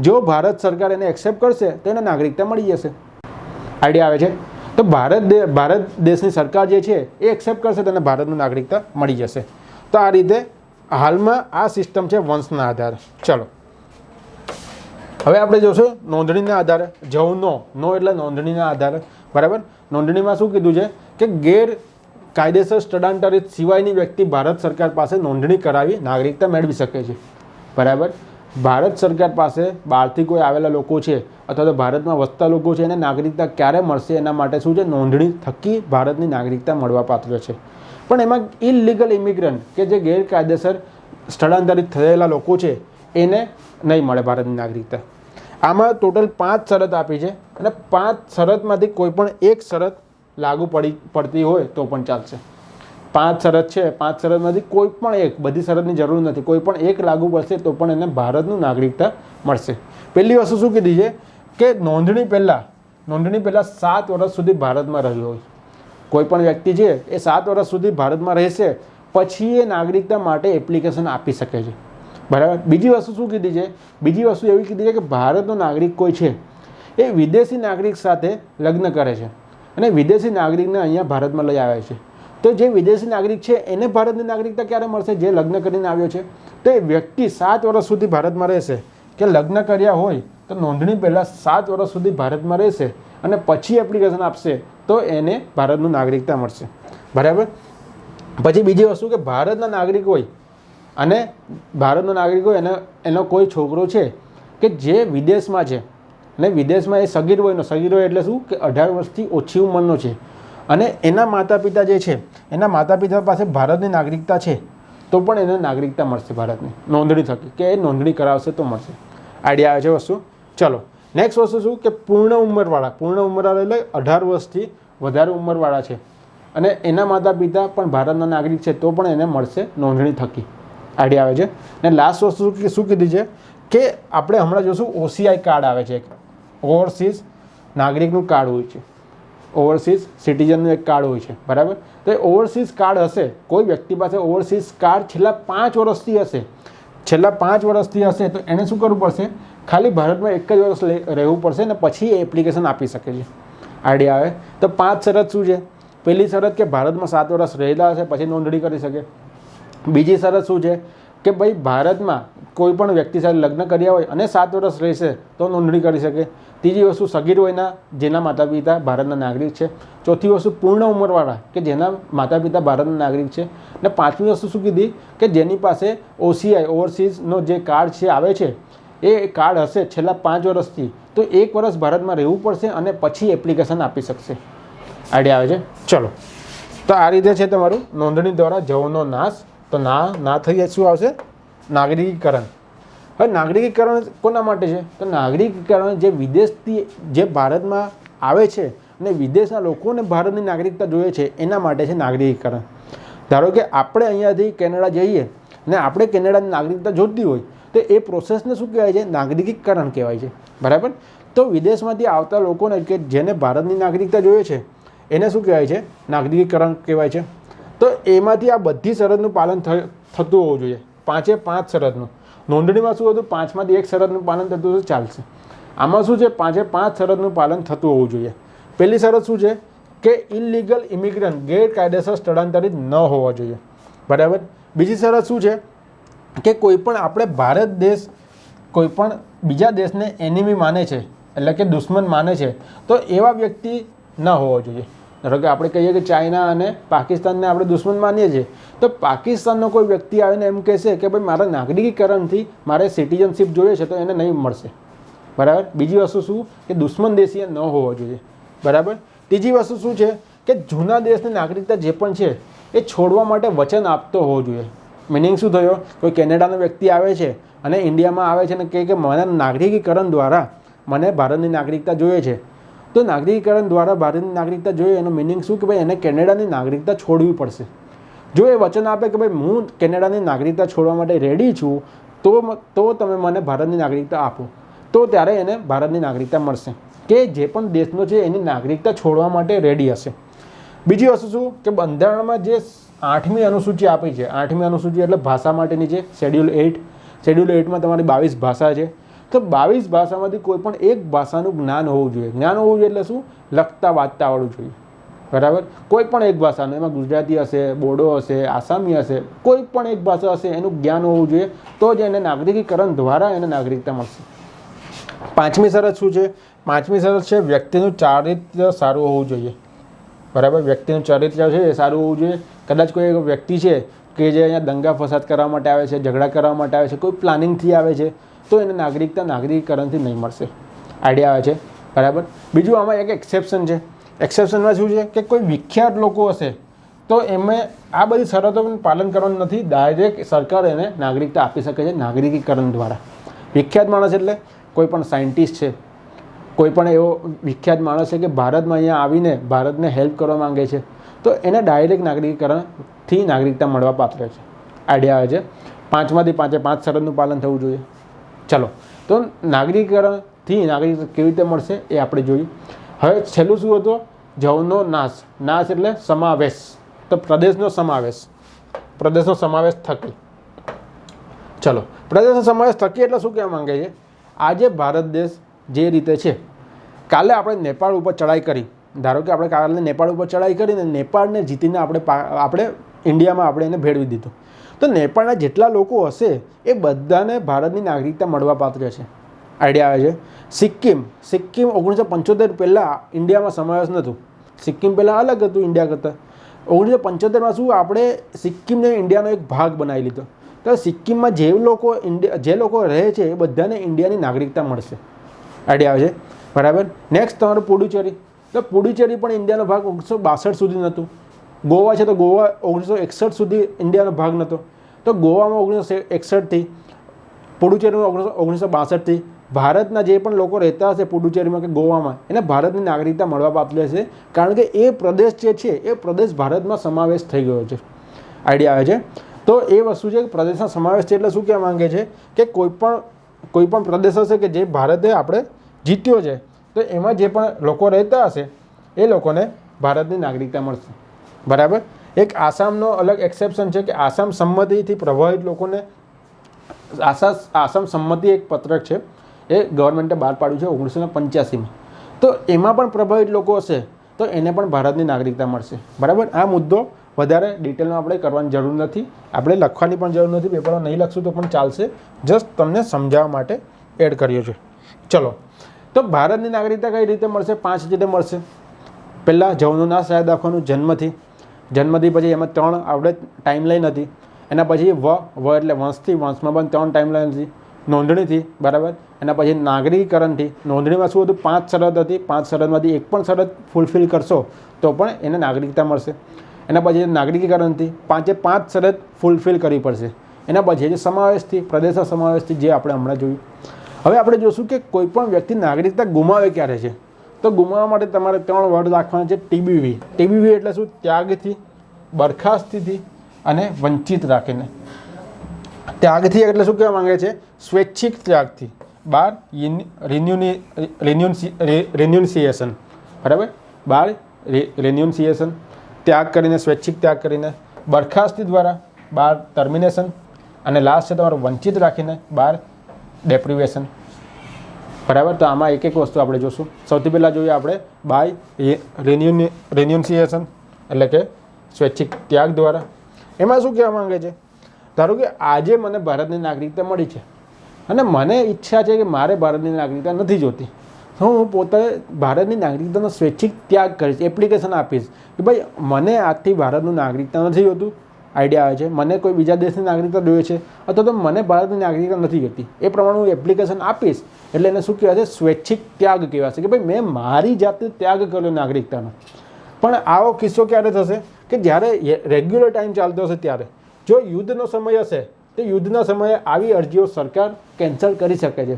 જો ભારત સરકાર એને એક્સેપ્ટ કરશે તો એને નાગરિકતા મળી જશે. આઈડિયા આવે છે? તો ભારત દેશની સરકાર જે છે એ એક્સેપ્ટ કરશે તો એને ભારતનું નાગરિકતા મળી જશે. તો આ રીતે હાલમાં આ સિસ્ટમ છે વંશના આધારે. ચલો હવે આપણે જોશું નોંધણીના આધારે. નો એટલે નોંધણીના આધારે. બરાબર? નોંધણીમાં શું કીધું છે કે ગેરકાયદેસર સ્થળાંતરિત સિવાયની વ્યક્તિ ભારત સરકાર પાસે નોંધણી કરાવી નાગરિકતા મેળવી શકે છે. બરાબર? ભારત સરકાર પાસે બહારથી કોઈ આવેલા લોકો છે અથવા તો ભારતમાં વસતા લોકો છે, એને નાગરિકતા ક્યારે મળશે એના માટે શું છે? નોંધણી થકી ભારતની નાગરિકતા મળવા પાત્ર છે. પણ એમાં ઇલીગલ ઇમિગ્રન્ટ કે જે ગેરકાયદેસર સ્થળાંતરિત થયેલા લોકો છે એને નહીં મળે ભારતની નાગરિકતા. આમાં ટોટલ 5 શરત આપી છે અને 5 શરતમાંથી કોઈ પણ એક શરત લાગુ પડતી હોય તો પણ ચાલશે. 5 શરત છે, 5 શરતમાંથી કોઈ પણ એક, બધી શરતની જરૂર નથી, કોઈ પણ એક લાગુ પડશે તો પણ એને ભારતનું નાગરિકતા મળશે. પહેલી વસ્તુ શું કીધી છે કે નોંધણી પહેલાં 7 વર્ષ સુધી ભારતમાં રહ્યો હોય. કોઈ પણ વ્યક્તિ છે એ 7 વર્ષ સુધી ભારતમાં રહેશે પછી એ નાગરિકતા માટે એપ્લિકેશન આપી શકે છે. બરાબર. બીજી વસ્તુ શું કીધી છે? બીજી વસ્તુ એવી કીધી છે કે ભારતનો નાગરિક કોઈ છે એ વિદેશી નાગરિક સાથે લગ્ન કરે છે અને વિદેશી નાગરિકને અહીંયા ભારતમાં લઈ આવે છે. તો જે વિદેશી નાગરિક છે એને ભારતની નાગરિકતા ક્યારે મળશે? જે લગ્ન કરીને આવ્યો છે. તો એ વ્યક્તિ 7 વર્ષ સુધી ભારતમાં રહેશે, કે લગ્ન કર્યા હોય તો નોંધણી પહેલાં 7 વર્ષ સુધી ભારતમાં રહેશે અને પછી એપ્લિકેશન આપશે તો એને ભારતનું નાગરિકતા મળશે. બરાબર. પછી બીજી વસ્તુ કે ભારતના નાગરિક હોય અને ભારતનો નાગરિક હોય એનો કોઈ છોકરો છે કે જે વિદેશમાં છે અને વિદેશમાં એ સગીર હોય એટલે શું કે 18 વર્ષથી ઓછી ઉંમરનો છે અને એના માતા પિતા જે છે એના માતા પિતા પાસે ભારતની નાગરિકતા છે તો પણ એને નાગરિકતા મળશે ભારતની નોંધણી થકી, કે એ નોંધણી કરાવશે તો મળશે. આઈડિયા આવે છે વસ્તુ? ચલો નેક્સ્ટ વસ્તુ શું કે પૂર્ણ ઉંમરવાળા એટલે 18 વર્ષથી વધારે ઉંમરવાળા છે અને એના માતા પિતા પણ ભારતના નાગરિક છે તો પણ એને મળશે નોંધણી થકી. આઈડિયા આવે છે? ને લાસ્ટ વસ્તુ શું કીધી છે કે આપણે હમણાં જોશું OCI કાર્ડ આવે છે, એક ઓવરસીઝ નાગરિકનું કાર્ડ હોય છે, ઓવરસીઝ સિટીઝનનું એક કાર્ડ હોય છે. બરાબર. તો એ ઓવરસીઝ કાર્ડ હશે, કોઈ વ્યક્તિ પાસે ઓવરસીઝ કાર્ડ છેલ્લા 5 વર્ષથી હશે તો એને શું કરવું પડશે? ખાલી ભારતમાં 1 જ વર્ષ રહેવું પડશે ને પછી એ એપ્લિકેશન આપી શકે છે. આઈડિયા આવે? તો 5 શરત શું છે? પહેલી શરત કે ભારતમાં 7 વર્ષ રહેલા હશે પછી નોંધણી કરી શકે. બીજી શરત શું છે કે ભાઈ ભારતમાં કોઈ પણ વ્યક્તિ સાથે લગ્ન કર્યા હોય અને 7 વર્ષ રહેશે તો નોંધણી કરી શકે. ત્રીજી વસ્તુ સગીર વયના જેના માતા પિતા ભારતના નાગરિક છે. ચોથી વસ્તુ પૂર્ણ ઉંમરવાળા કે જેના માતા પિતા ભારતના નાગરિક છે. અને પાંચમી વસ્તુ શું કીધી કે જેની પાસે OCI ઓવરસીઝનો જે કાર્ડ છે આવે છે એ કાર્ડ હશે છેલ્લા 5 વર્ષથી તો 1 વર્ષ ભારતમાં રહેવું પડશે અને પછી એપ્લિકેશન આપી શકશે. આઈડિયા આવે છે? ચલો તો આ રીતે છે તમારું નોંધણી દ્વારા જવનો નાશ. તો ના થઈ શું આવશે? નાગરિકીકરણ. હવે નાગરિકીકરણ કોના માટે છે? તો નાગરિકીકરણ જે વિદેશથી જે ભારતમાં આવે છે અને વિદેશના લોકોને ભારતની નાગરિકતા જોઈએ છે એના માટે છે નાગરિકીકરણ. ધારો કે આપણે અહીંયાથી કેનેડા જઈએ ને આપણે કેનેડાની નાગરિકતા જોઈતી હોય તો એ પ્રોસેસને શું કહેવાય છે? નાગરિકીકરણ કહેવાય છે. બરાબર. તો વિદેશમાંથી આવતા લોકોને કે જેને ભારતની નાગરિકતા જોઈએ છે એને શું કહેવાય છે? નાગરિકીકરણ કહેવાય છે. તો એમાંથી આ બધી શરતનું પાલન થતું હોવું જોઈએ. 5 શરતનું. નોંધણીમાં શું હતું? 5માંથી 1 શરતનું પાલન થતું તો ચાલશે. આમાં શું છે? 5 શરતનું પાલન થતું હોવું જોઈએ. પહેલી શરત શું છે કે ઇલીગલ ઇમિગ્રન્ટ ગેરકાયદેસર સ્થળાંતરિત ન હોવા જોઈએ. બરાબર. બીજી શરત શું છે કે કોઈ પણ આપણે ભારત દેશ કોઈ પણ બીજા દેશને એનિમી માને છે એટલે કે દુશ્મન માને છે તો એવા વ્યક્તિ ન હોવો જોઈએ. ધારો કે આપણે કહીએ કે ચાઇના અને પાકિસ્તાનને આપણે દુશ્મન માનીએ છીએ તો પાકિસ્તાનનો કોઈ વ્યક્તિ આવીને એમ કહેશે કે ભાઈ મારા નાગરિકીકરણથી મારે સિટીઝનશીપ જોઈએ છે તો એને નહીં મળશે. બરાબર. બીજી વસ્તુ શું કે દુશ્મન દેશીય ન હોવો જોઈએ. બરાબર. ત્રીજી વસ્તુ શું છે કે જૂના દેશની નાગરિકતા જે પણ છે એ છોડવા માટે વચન આપતો હોવો જોઈએ. મિનિંગ શું થયો? કોઈ કેનેડાનો વ્યક્તિ આવે છે અને ઇન્ડિયામાં આવે છે અને કહે કે મને નાગરિકીકરણ દ્વારા મને ભારતની નાગરિકતા જોઈએ છે તો નાગરિકીકરણ દ્વારા ભારતની નાગરિકતા જોઈએ એનો મિનિંગ શું કે ભાઈ એને કેનેડાની નાગરિકતા છોડવી પડશે. જો એ વચન આપે કે ભાઈ હું કેનેડાની નાગરિકતા છોડવા માટે રેડી છું તો તમે મને ભારતની નાગરિકતા આપો તો ત્યારે એને ભારતની નાગરિકતા મળશે કે જે પણ દેશનો છે એની નાગરિકતા છોડવા માટે રેડી હશે. બીજી વસ્તુ શું કે બંધારણમાં જે 8મી અનુસૂચિ આપી છે, 8મી અનુસૂચિ એટલે ભાષા માટેની છે શેડ્યુલ 8. શેડ્યુલ 8માં તમારી 22 ભાષા છે તો 22 ભાષામાંથી કોઈ પણ એક ભાષાનું જ્ઞાન હોવું જોઈએ. જ્ઞાન હોવું જોઈએ એટલે શું? લખતા વાંચતા આવડવું જોઈએ. બરાબર. કોઈ પણ એક ભાષાનું, એમાં ગુજરાતી હશે, બોડો હશે, આસામી હશે, કોઈ પણ એક ભાષા હશે એનું જ્ઞાન હોવું જોઈએ તો જ એને નાગરિકીકરણ દ્વારા એને નાગરિકતા મળશે. 5મી શરત શું છે? 5મી શરત છે વ્યક્તિનું ચારિત્ર્ય સારું હોવું જોઈએ. બરાબર. વ્યક્તિનું ચારિત્ર્ય છે એ સારું હોવું જોઈએ. કદાચ કોઈ એક વ્યક્તિ છે કે જે અહીંયા દંગા ફસાદ કરવા માટે આવે છે, ઝઘડા કરવા માટે આવે છે, કોઈ પ્લાનિંગથી આવે છે તો એને નાગરિકીકરણથી નહીં મળશે. આઈડિયા આવે છે? બરાબર. બીજું આમાં એક એક્સેપ્શન છે. એક્સેપ્શનમાં શું છે કે કોઈ વિખ્યાત લોકો હશે તો એમને આ બધી શરતોનું પાલન કરવાનું નથી. ડાયરેક્ટ સરકાર એને નાગરિકતા આપી શકે છે નાગરિકીકરણ દ્વારા. વિખ્યાત માણસ એટલે કોઈ પણ સાયન્ટિસ્ટ છે, કોઈ પણ એવો વિખ્યાત માણસ છે કે ભારતમાં અહીંયા આવીને ભારતને હેલ્પ કરવા માંગે છે, તો એને ડાયરેક્ટ નાગરિકીકરણથી નાગરિકતા મળવા પાત્ર છે. આઈડિયા આવે છે. 5માંથી 5 શરતનું પાલન થવું જોઈએ. ચલો, તો નાગરિકીકરણથી નાગરિકતા કેવી રીતે મળશે એ આપણે જોયું. હવે છેલ્લું શું હતું? જવનો નાશ. નાશ એટલે સમાવેશ, તો પ્રદેશનો સમાવેશ થકી. ચલો, પ્રદેશનો સમાવેશ થકી એટલે શું કહેવા માંગે છે? આજે ભારત દેશ જે રીતે છે, કાલે આપણે નેપાળ ઉપર ચડાઈ કરી, ધારો કે આપણે કાલે નેપાળ ઉપર ચડાઈ કરીને નેપાળને જીતીને આપણે ઇન્ડિયામાં આપણે એને ભેળવી દીધું, તો નેપાળના જેટલા લોકો હશે એ બધાને ભારતની નાગરિકતા મળવા પાત્ર છે. આઈડિયા આવે છે. સિક્કિમ 1975 પહેલાં ઇન્ડિયામાં સમાવેશ નહોતું. સિક્કિમ પહેલાં અલગ હતું ઇન્ડિયા કરતાં. 1975માં શું આપણે સિક્કિમને ઇન્ડિયાનો એક ભાગ બનાવી લીધો. તો સિક્કિમમાં જે લોકો રહે છે એ બધાને ઇન્ડિયાની નાગરિકતા મળશે. આઈડિયા આવે છે, બરાબર. નેક્સ્ટ તમારું પુડુચેરી. તો પુડુચેરી પણ ઇન્ડિયાનો ભાગ 1962 સુધી નહોતું. ગોવા છે તો ગોવા 1961 સુધી ઇન્ડિયાનો ભાગ નહોતો. તો ગોવામાં 1961થી, પુડુચેરીમાં 1962થી ભારતના જે પણ લોકો રહેતા હશે પુડુચેરીમાં કે ગોવામાં, એને ભારતની નાગરિકતા મળવા પાત્ર છે, કારણ કે એ પ્રદેશ જે છે એ પ્રદેશ ભારતમાં સમાવેશ થઈ ગયો છે. આઈડિયા આવે છે. તો એ વસ્તુ છે કે પ્રદેશના સમાવેશ છે એટલે શું કહેવા માંગે છે કે કોઈ પણ પ્રદેશ હશે કે જે ભારતે આપણે જીત્યો છે, તો એમાં જે પણ લોકો રહેતા હશે એ લોકોને ભારતની નાગરિકતા મળશે. બરાબર. એક આસામનો અલગ એક્સેપ્શન છે કે આસામ સંમતિથી પ્રભાવિત લોકોને, આસામ સંમતિ એક પત્રક છે, એ ગવર્મેન્ટે બહાર પાડ્યું છે 1985માં. તો એમાં પણ પ્રભાવિત લોકો હશે તો એને પણ ભારતની નાગરિકતા મળશે. બરાબર. આ મુદ્દો વધારે ડિટેલમાં આપણે કરવાની જરૂર નથી, આપણે લખવાની પણ જરૂર નથી, પેપરમાં નહીં લખશું તો પણ ચાલશે, જસ્ટ તમને સમજાવવા માટે એડ કર્યો છે. ચલો, તો ભારતની નાગરિકતા કઈ રીતે મળશે? 5 રીતે મળશે. પહેલાં જવનો નાશ યાદ રાખવાનું, જન્મથી પછી એમાં 3 આપણે ટાઈમ લાઈન હતી. એના પછી વ એટલે વંશથી, વંશમાં પણ 3 ટાઈમ લાઈન હતી. નોંધણીથી, બરાબર. એના પછી નાગરિકીકરણથી, નોંધણીમાં શું હતું? 5 શરત હતી. 5 શરતમાંથી એક પણ શરત ફૂલફિલ કરશો તો પણ એને નાગરિકતા મળશે. એના પછી નાગરિકીકરણથી 5 શરત ફૂલફિલ કરવી પડશે. એના પછી જે સમાવેશથી, પ્રદેશના સમાવેશથી, જે આપણે હમણાં જોયું. હવે આપણે જોશું કે કોઈ પણ વ્યક્તિ નાગરિકતા ગુમાવે ક્યારે છે. તો ગુમાવવા માટે તમારે 3 વર્ડ રાખવાના છે. TBV એટલે શું? ત્યાગથી, બરખાસ્તીથી અને વંચિત રાખીને. ત્યાગથી એટલે શું કહેવા માંગે છે? સ્વૈચ્છિક ત્યાગથી. 12 રિન્યુન્સિએશન. બરાબર. 12 રિન્યુન્સિએશન, ત્યાગ કરીને, સ્વૈચ્છિક ત્યાગ કરીને. બરખાસ્તી દ્વારા 12 ટર્મિનેશન, અને લાસ્ટ છે તમારું વંચિત રાખીને 12 ડેપ્રિવેશન. બરાબર. તો આમાં એક વસ્તુ આપણે જોશું. સૌથી પહેલાં જોઈએ આપણે બાય રિન્યુન્સિએશન એટલે કે સ્વૈચ્છિક ત્યાગ દ્વારા. એમાં શું કહેવા માંગે છે? ધારો કે આજે મને ભારતની નાગરિકતા મળી છે અને મને ઈચ્છા છે કે મારે ભારતની નાગરિકતા નથી જોતી, તો હું પોતે ભારતની નાગરિકતાનો સ્વૈચ્છિક ત્યાગ કરીશ, એપ્લિકેશન આપીશ કે ભાઈ મને આજથી ભારતનું નાગરિકતા નથી જોતું. આઈડિયા આવે છે. મને કોઈ બીજા દેશની નાગરિકતા જોઈએ છે અથવા તો મને ભારતની નાગરિકતા નથી જોતી, એ પ્રમાણે હું એપ્લિકેશન આપીશ એટલે એને શું કહેવાશે? સ્વૈચ્છિક ત્યાગ કહેવાશે કે ભાઈ મેં મારી જાતે ત્યાગ કર્યો નાગરિકતાનો. પણ આવો કિસ્સો ક્યારે થશે? કે જ્યારે રેગ્યુલર ટાઈમ ચાલતો હશે ત્યારે. જો યુદ્ધનો સમય હશે તો યુદ્ધના સમયે આવી અરજીઓ સરકાર કેન્સલ કરી શકે છે.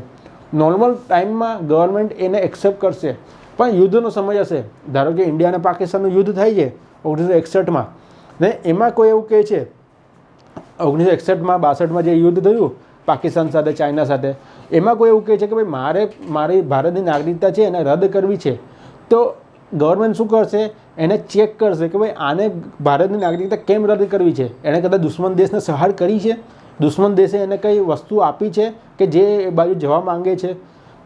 નોર્મલ ટાઈમમાં ગવર્મેન્ટ એને એક્સેપ્ટ કરશે, પણ યુદ્ધનો સમય હશે, ધારો કે ઇન્ડિયા અને પાકિસ્તાનનું યુદ્ધ થાય છે 1961માં, ને એમાં કોઈ એવું કહે છે 1961માં 62માં જે યુદ્ધ થયું પાકિસ્તાન સાથે, ચાઇના સાથે, એમાં કોઈ એવું કહે છે કે ભાઈ મારી ભારતની નાગરિકતા છે એને રદ કરવી છે, તો ગવર્મેન્ટ શું કરશે? એને ચેક કરશે કે ભાઈ આને ભારતની નાગરિકતા કેમ રદ કરવી છે. એણે કદાચ દુશ્મન દેશને સહાર કરી છે, દુશ્મન દેશે એને કઈ વસ્તુ આપી છે કે જે એ બાજુ જવા માંગે છે,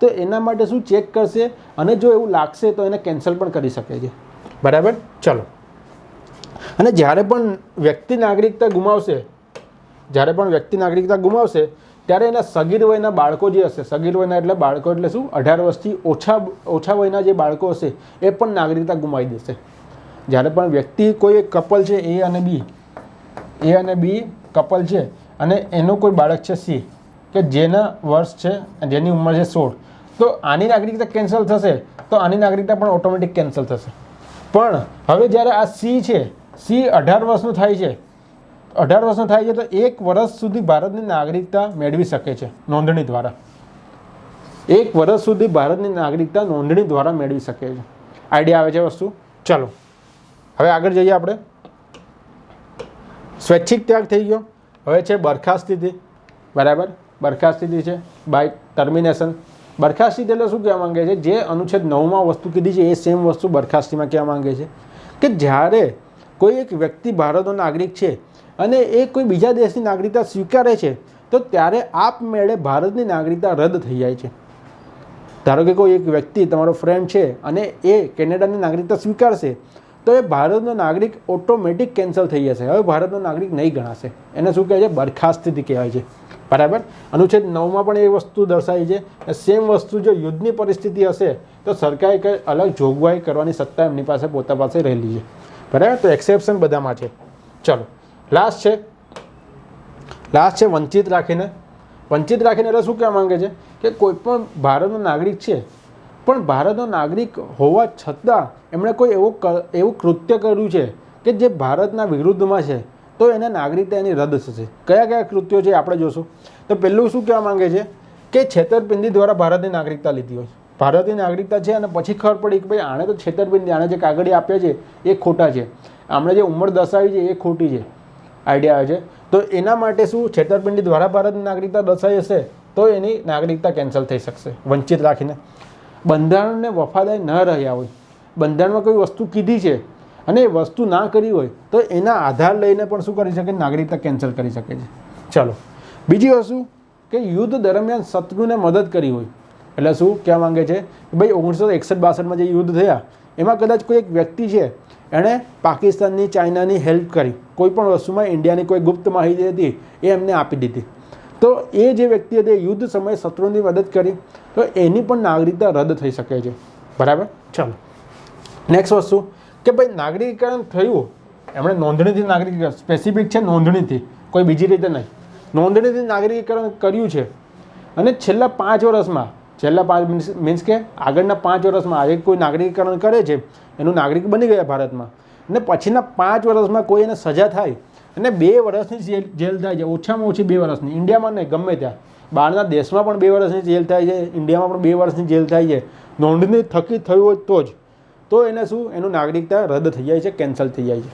તો એના માટે શું ચેક કરશે, અને જો એવું લાગશે તો એને કેન્સલ પણ કરી શકે છે. બરાબર. ચલો, અને જ્યારે પણ વ્યક્તિ નાગરિકતા ગુમાવશે ત્યારે એના સગીર વયના બાળકો જે હશે, સગીર વયના એટલે બાળકો એટલે શું? 18 વર્ષથી ઓછા વયના જે બાળકો હશે એ પણ નાગરિકતા ગુમાવી દેશે. જ્યારે પણ વ્યક્તિ, કોઈ એક કપલ છે એ અને બી કપલ છે અને એનું કોઈ બાળક છે સી, કે જેના વર્ષ છે, જેની ઉંમર છે 16, તો આની નાગરિકતા કેન્સલ થશે તો આની નાગરિકતા પણ ઓટોમેટિક કેન્સલ થશે. પણ હવે જ્યારે આ સી છે, સી 18 વર્ષનું થાય છે, 18 વર્ષનો થાય છે તો 1 વર્ષ સુધી ભારતની નાગરિકતા મેળવી શકે છે નોંધણી દ્વારા. 1 વર્ષ સુધી ભારતની નાગરિકતા નોંધણી દ્વારા મેળવી શકે છે. આઈડિયા આવે છે વસ્તુ? ચાલો હવે આગળ જઈએ આપણે. સ્વૈચ્છિક ત્યાગ થઈ ગયો. હવે છે બરખાસ્ત સ્થિતિ. બરાબર, બરખાસ્ત સ્થિતિ છે બાય ટર્મિનેશન. બરખાસ્ત સ્થિતિ એટલે શું કહેવા માંગે છે? જે અનુચ્છેદ 9માં વસ્તુ કીધી છે એ સેમ વસ્તુ બરખાસ્તીમાં કહેવા માંગે છે કે જ્યારે કોઈ એક વ્યક્તિ ભારતનો નાગરિક છે અને એ કોઈ બીજા દેશની નાગરિકતા સ્વીકારે છે તો ત્યારે આપમેળે ભારતની નાગરિકતા રદ થઈ જાય છે. ધારો કે કોઈ એક વ્યક્તિ તમારો ફ્રેન્ડ છે અને એ કેનેડાની નાગરિકતા સ્વીકારશે તો એ ભારતનો નાગરિક ઓટોમેટિક કેન્સલ થઈ જશે. હવે ભારતનો નાગરિક નહીં ગણાશે. એને શું કહે છે? બરખાસ્ત સ્થિતિ કહેવાય છે. બરાબર, અનુચ્છેદ 9માં પણ એ વસ્તુ દર્શાવી છે. સેમ વસ્તુ જો યુદ્ધની પરિસ્થિતિ હશે તો સરકારે કંઈ અલગ જોગવાઈ કરવાની સત્તા એમની પાસે પોતા પાસે રહેલી છે. બરાબર, તો એક્સેપ્શન બધામાં છે. ચલો લાસ્ટ છે વંચિત રાખીને. વંચિત રાખીને એટલે શું કહેવા માંગે છે કે કોઈ પણ ભારતનો નાગરિક છે પણ ભારતનો નાગરિક હોવા છતાં એમણે કોઈ એવું કૃત્ય કર્યું છે કે જે ભારતના વિરુદ્ધમાં છે તો એને નાગરિકતા એની રદ થશે. કયા કયા કૃત્યો છે આપણે જોશું. તો પહેલું શું કહેવા માંગે છે કે છેતરપિંડી દ્વારા ભારતની નાગરિકતા લીધી હોય. ભારતની નાગરિકતા છે અને પછી ખબર પડી કે ભાઈ આણે તો છેતરપિંડી, આણે જે કાગળિયા આપ્યા છે એ ખોટા છે, આમણે જે ઉંમર દર્શાવી છે એ ખોટી છે. આઈડિયા આવે છે? તો એના માટે શું છેતરપિંડી દ્વારા ભારતની નાગરિકતા દર્શાવી હશે તો એની નાગરિકતા કેન્સલ થઈ શકશે. વંચિત રાખીને બંધારણને વફાદાર ન રહ્યા હોય, બંધારણમાં કોઈ વસ્તુ કીધી છે અને એ વસ્તુ ના કરી હોય તો એના આધાર લઈને પણ શું કરી શકે? નાગરિકતા કેન્સલ કરી શકે છે. ચાલો બીજી વસ્તુ કે યુદ્ધ દરમિયાન શત્રુને મદદ કરી હોય. એટલે શું કહેવા માંગે છે કે ભાઈ 1961-62માં જે યુદ્ધ થયા એમાં કદાચ કોઈ એક વ્યક્તિ છે એણે પાકિસ્તાનની, ચાઇનાની હેલ્પ કરી, કોઈ પણ વસ્તુમાં ઇન્ડિયાની કોઈ ગુપ્ત માહિતી હતી એ એમને આપી દીધી. તો એ જે વ્યક્તિ હતી યુદ્ધ સમયે શત્રુની મદદ કરી તો એની પણ નાગરિકતા રદ થઈ શકે છે. બરાબર, ચાલો નેક્સ્ટ વસ્તુ કે ભાઈ નાગરિકીકરણ થયું, એમણે નોંધણીથી નાગરિકીકરણ, સ્પેસિફિક છે નોંધણીથી, કોઈ બીજી રીતે નહીં, નોંધણીથી નાગરિકીકરણ કર્યું છે અને છેલ્લા 5 વર્ષમાં, છેલ્લા 5 મીન્સ કે આગળના 5 વર્ષમાં આજે કોઈ નાગરિકીકરણ કરે છે, એનું નાગરિક બની ગયા ભારતમાં અને પછીના 5 વર્ષમાં કોઈ એને સજા થાય અને 2 વર્ષની જેલ થાય છે, ઓછામાં ઓછી 2 વર્ષની. ઇન્ડિયામાં નહીં, ગમે ત્યાં બહારના દેશમાં પણ 2 વર્ષની જેલ થાય છે, ઇન્ડિયામાં પણ 2 વર્ષની જેલ થાય છે. નોંધણી થકી થયું હોય તો જ, તો એને શું, એનું નાગરિકતા રદ થઈ જાય છે, કેન્સલ થઈ જાય છે.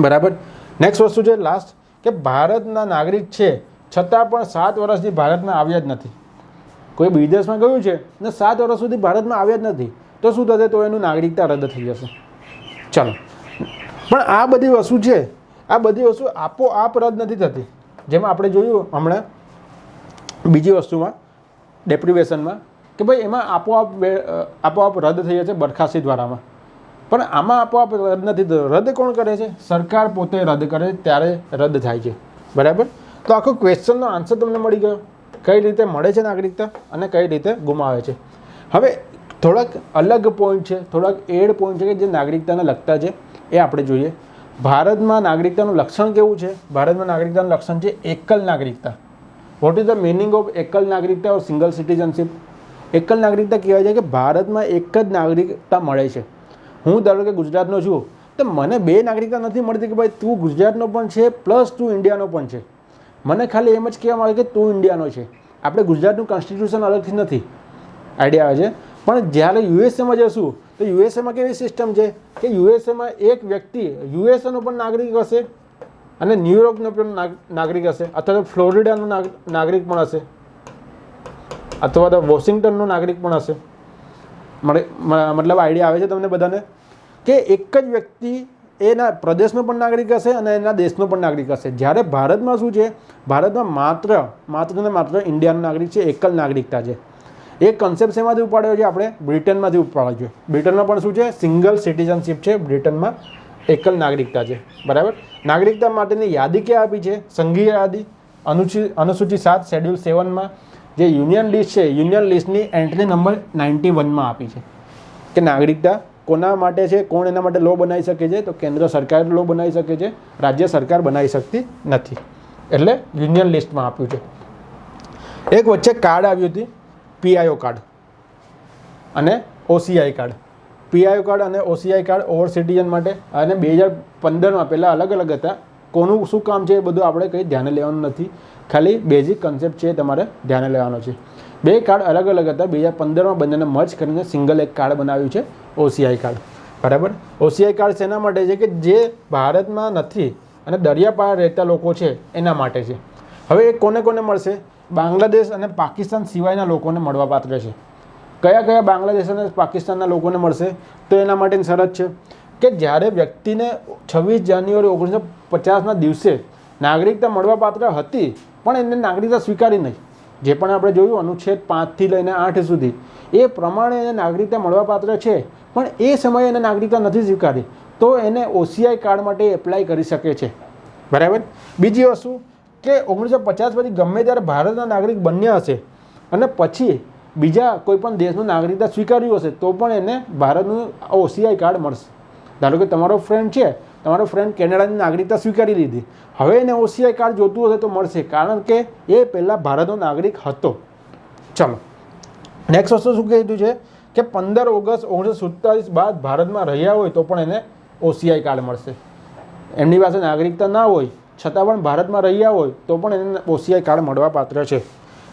બરાબર, નેક્સ્ટ વસ્તુ છે લાસ્ટ કે ભારતના નાગરિક છે છતાં પણ 7 વર્ષથી ભારતમાં આવ્યા જ નથી. કોઈ વિદેશમાં ગયું છે ને 7 વર્ષ સુધી ભારતમાં આવ્યા જ નથી તો શું થશે? તો એનું નાગરિકતા રદ થઈ જશે. ચાલો, પણ આ બધી વસ્તુ છે, આ બધી વસ્તુ આપોઆપ રદ નથી થતી. જેમાં આપણે જોયું હમણાં બીજી વસ્તુમાં ડેપ્રિવેશનમાં કે ભાઈ એમાં આપોઆપ રદ થઈ જાય છે બરખાસ્તી દ્વારામાં, પણ આમાં આપોઆપ રદ નથી થતો. રદ કોણ કરે છે? સરકાર પોતે રદ કરે ત્યારે રદ થાય છે. બરાબર, તો આખો ક્વેશ્ચનનો આન્સર તમને મળી ગયો, કઈ રીતે મળે છે નાગરિકતા અને કઈ રીતે ગુમાવે છે. હવે થોડાક અલગ પોઈન્ટ છે, થોડાક એડ પોઈન્ટ છે કે જે નાગરિકતાને લગતા છે એ આપણે જોઈએ. ભારતમાં નાગરિકતાનું લક્ષણ કેવું છે? ભારતમાં નાગરિકતાનું લક્ષણ છે એકલ નાગરિકતા. What is the meaning of એકલ નાગરિકતા ઓર સિંગલ સિટીઝનશીપ? એકલ નાગરિકતા કહેવાય છે કે ભારતમાં એક જ નાગરિકતા મળે છે. હું ધારો કે ગુજરાતનો છું તો મને 2 નાગરિકતા નથી મળતી કે ભાઈ તું ગુજરાતનો પણ છે પ્લસ તું ઇન્ડિયાનો પણ છે. મને ખાલી એમ જ કહેવામાં આવે કે તું ઇન્ડિયાનો છે. આપણે ગુજરાતનું કોન્સ્ટિટ્યુશન અલગથી નથી. આઈડિયા આવે છે? પણ જ્યારે યુએસએમાં જશું તો યુએસએમાં કેવી સિસ્ટમ છે કે યુએસએમાં એક વ્યક્તિ યુએસએનો પણ નાગરિક હશે અને ન્યુયોર્કનો પણ નાગરિક હશે, અથવા તો ફ્લોરિડાનો નાગરિક પણ હશે, અથવા તો વોશિંગ્ટનનો નાગરિક પણ હશે. મતલબ આઈડિયા આવે છે તમને બધાને કે એક જ વ્યક્તિ એના પ્રદેશનો પણ નાગરિક હશે અને એના દેશનો પણ નાગરિક હશે. જ્યારે ભારતમાં શું છે? ભારતમાં માત્ર ને માત્ર ઇન્ડિયાનો નાગરિક છે, એકલ નાગરિકતા છે. એ કન્સેપ્ટ શેમાંથી ઉપાડ્યો છે? આપણે બ્રિટનમાંથી ઉપાડ્યો છે. બ્રિટનમાં પણ શું છે? સિંગલ સિટીઝનશીપ છે. બ્રિટનમાં એકલ નાગરિકતા છે. બરાબર, નાગરિકતા માટેની યાદી ક્યાં આપી છે? સંઘીય યાદી અનુસૂચિ 7 શેડ્યુલ 7માં જે યુનિયન લિસ્ટ છે, યુનિયન લિસ્ટની એન્ટ્રી નંબર 91માં આપી છે કે નાગરિકતા કોના માટે છે, કોણ એના માટે લો બનાવી શકે છે? તો કેન્દ્ર સરકાર લો બનાવી શકે છે, રાજ્ય સરકાર બનાવી શકતી નથી. એટલે યુનિયન લિસ્ટમાં આપ્યું છે. એક વચ્ચે કાર્ડ આવ્યું હતું, પીઆઈઓ કાર્ડ અને ઓસીઆઈ કાર્ડ. પીઆઈઓ કાર્ડ અને ઓસીઆઈ કાર્ડ ઓવર સિટીઝન માટે, અને 2015માં પહેલાં અલગ અલગ હતા. કોનું શું કામ છે એ બધું આપણે કંઈ ધ્યાને લેવાનું નથી, ખાલી બેઝિક કન્સેપ્ટ છે તમારે ધ્યાને લેવાનો છે. બે કાર્ડ અલગ અલગ હતા. 2015માં બંનેને મર્જ કરીને સિંગલ એક કાર્ડ બનાવ્યું છે, OCI કાર્ડ. બરાબર. OCI કાર્ડ શેના માટે છે? કે જે ભારતમાં નથી અને દરિયાપાર રહેતા લોકો છે એના માટે છે. હવે એ કોને કોને મળશે? બાંગ્લાદેશ અને પાકિસ્તાન સિવાયના લોકોને મળવાપાત્ર છે. કયા કયા બાંગ્લાદેશ અને પાકિસ્તાનના લોકોને મળશે? તો એના માટેની શરત છે કે જ્યારે વ્યક્તિને 26 જાન્યુઆરી 1950ના દિવસે નાગરિકતા મળવાપાત્ર હતી પણ એને નાગરિકતા સ્વીકારી નહીં, જે પણ આપણે જોયું અનુચ્છેદ 5થી લઈને 8 સુધી, એ પ્રમાણે એને નાગરિકતા મળવાપાત્ર છે પણ એ સમયે એને નાગરિકતા નથી સ્વીકારી, તો એને OCI કાર્ડ માટે એપ્લાય કરી શકે છે. બરાબર. બીજી વસ્તુ કે 1950 પછી ગમે ત્યારે ભારતના નાગરિક બન્યા હશે અને પછી બીજા કોઈ પણ દેશનું નાગરિકતા સ્વીકાર્યું હશે તો પણ એને ભારતનું OCI કાર્ડ મળશે. ધારો કે તમારો ફ્રેન્ડ કેનેડાની નાગરિકતા સ્વીકારી લીધી, હવે એને OCI કાર્ડ જોતું હશે તો મળશે, કારણ કે એ પહેલાં ભારતનો નાગરિક હતો. ચલો, નેક્સ્ટ વસ્તુ શું કીધું છે કે 15 ઓગસ્ટ 1947 બાદ ભારતમાં રહ્યા હોય તો પણ એને OCI કાર્ડ મળશે. એમની પાસે નાગરિકતા ના હોય છતાં પણ ભારતમાં રહ્યા હોય તો પણ એને OCI કાર્ડ મળવા પાત્ર છે.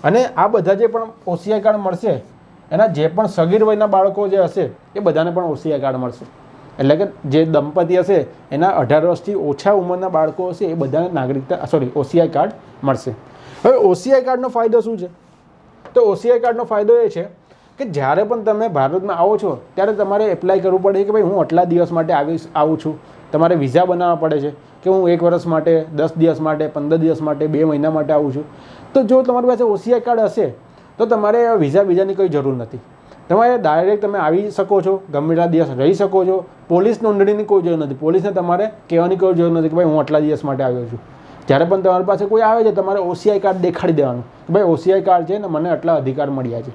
અને આ બધા જે પણ OCI કાર્ડ મળશે એના જે પણ સગીર વયના બાળકો જે હશે એ બધાને પણ OCI કાર્ડ મળશે. એટલે કે જે દંપતી હશે એના 18 વર્ષથી ઓછા ઉંમરના બાળકો હશે એ બધાને OCI કાર્ડ મળશે. હવે OCI કાર્ડનો ફાયદો શું છે? તો OCI કાર્ડનો ફાયદો એ છે કે જ્યારે પણ તમે ભારતમાં આવો છો ત્યારે તમારે એપ્લાય કરવું પડે કે ભાઈ હું આટલા દિવસ માટે આવું છું. તમારે વિઝા બનાવવા પડે છે કે હું 1 વર્ષ માટે, 10 દિવસ માટે, 15 દિવસ માટે, 2 મહિના માટે આવું છું. તો જો તમારી પાસે OCI કાર્ડ હશે તો તમારે વિઝાની કોઈ જરૂર નથી. તમારે ડાયરેક્ટ તમે આવી શકો છો, ગમે એટલા દિવસ રહી શકો છો. પોલીસ નોંધણીની કોઈ જરૂર નથી. પોલીસને તમારે કહેવાની કોઈ જરૂર નથી કે ભાઈ હું આટલા દિવસ માટે આવ્યો છું. જ્યારે પણ તમારી પાસે કોઈ આવે છે તમારે OCI કાર્ડ દેખાડી દેવાનું કે ભાઈ OCI કાર્ડ છે ને મને આટલા અધિકાર મળ્યા છે.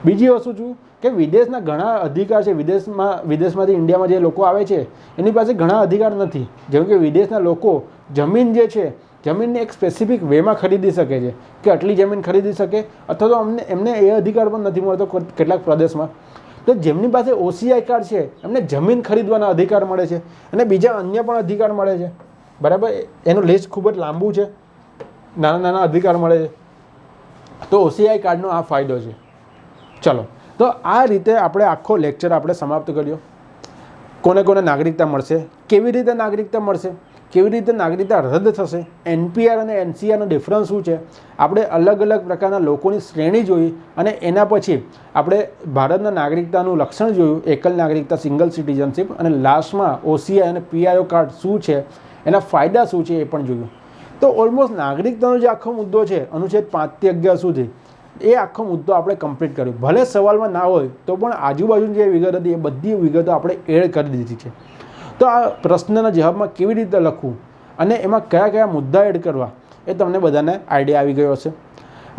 બીજી વસ્તુ શું કે વિદેશના ઘણા અધિકાર છે. વિદેશમાંથી ઇન્ડિયામાં જે લોકો આવે છે એની પાસે ઘણા અધિકાર નથી. જેમ કે વિદેશના લોકો જમીન જે છે જમીનને એક સ્પેસિફિક વેમાં ખરીદી શકે છે કે આટલી જમીન ખરીદી શકે, અથવા તો એમને એ અધિકાર પણ નથી મળતો કેટલાક પ્રદેશમાં. તો જેમની પાસે OCI કાર્ડ છે એમને જમીન ખરીદવાના અધિકાર મળે છે અને બીજા અન્ય પણ અધિકાર મળે છે. બરાબર. એનું લિસ્ટ ખૂબ જ લાંબુ છે, નાના નાના અધિકાર મળે છે. તો OCI કાર્ડનો આ ફાયદો છે. ચલો, તો આ રીતે આપણે આખો લેક્ચર આપણે સમાપ્ત કર્યો. કોને કોને નાગરિકતા મળશે, કેવી રીતે નાગરિકતા મળશે, કેવી રીતે નાગરિકતા રદ થશે, NPR અને NCRનો ડિફરન્સ શું છે, આપણે અલગ અલગ પ્રકારના લોકોની શ્રેણી જોઈ અને એના પછી આપણે ભારતના નાગરિકતાનું લક્ષણ જોયું, એકલ નાગરિકતા, સિંગલ સિટીઝનશીપ, અને લાસ્ટમાં OCI અને PIO કાર્ડ શું છે, એના ફાયદા શું છે એ પણ જોયું. તો ઓલમોસ્ટ નાગરિકતાનો જે આખો મુદ્દો છે અનુચ્છેદ 5થી 11 સુધી એ આખો મુદ્દો આપણે કમ્પ્લીટ કર્યો. ભલે સવાલમાં ના હોય તો પણ આજુબાજુની જે વિગત હતી એ બધી વિગતો આપણે એડ કરી દીધી છે. તો આ પ્રશ્નના જવાબમાં કેવી રીતે લખવું અને એમાં કયા કયા મુદ્દા એડ કરવા એ તમને બધાને આઈડિયા આવી ગયો હશે.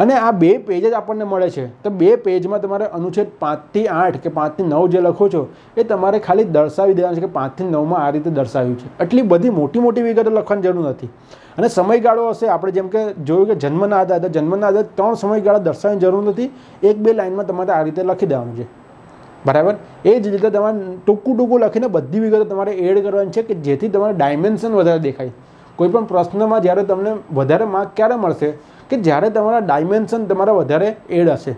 અને આ 2 પેજ જ આપણને મળે છે. તો 2 પેજમાં તમારે અનુચ્છેદ 5થી 8 કે 5થી 9 જે લખો છો એ તમારે ખાલી દર્શાવી દેવાનું છે કે 5થી 9માં આ રીતે દર્શાવ્યું છે. એટલી બધી મોટી મોટી વિગતો લખવાની જરૂર નથી. અને સમયગાળો હશે, આપણે જેમ કે જોયું કે જન્મના આધારે 3 સમયગાળા દર્શાવવાની જરૂર નથી. 1-2 લાઇનમાં તમારે આ રીતે લખી દેવાનું છે. બરાબર. એ જ રીતે તમારે ટૂંકું લખીને બધી વિગતો તમારે એડ કરવાની છે કે જેથી તમારે ડાયમેન્શન વધારે દેખાય. કોઈ પણ પ્રશ્નમાં જ્યારે તમને વધારે માર્ક ક્યારે મળશે કે જ્યારે તમારા ડાયમેન્શન તમારા વધારે એડ હશે.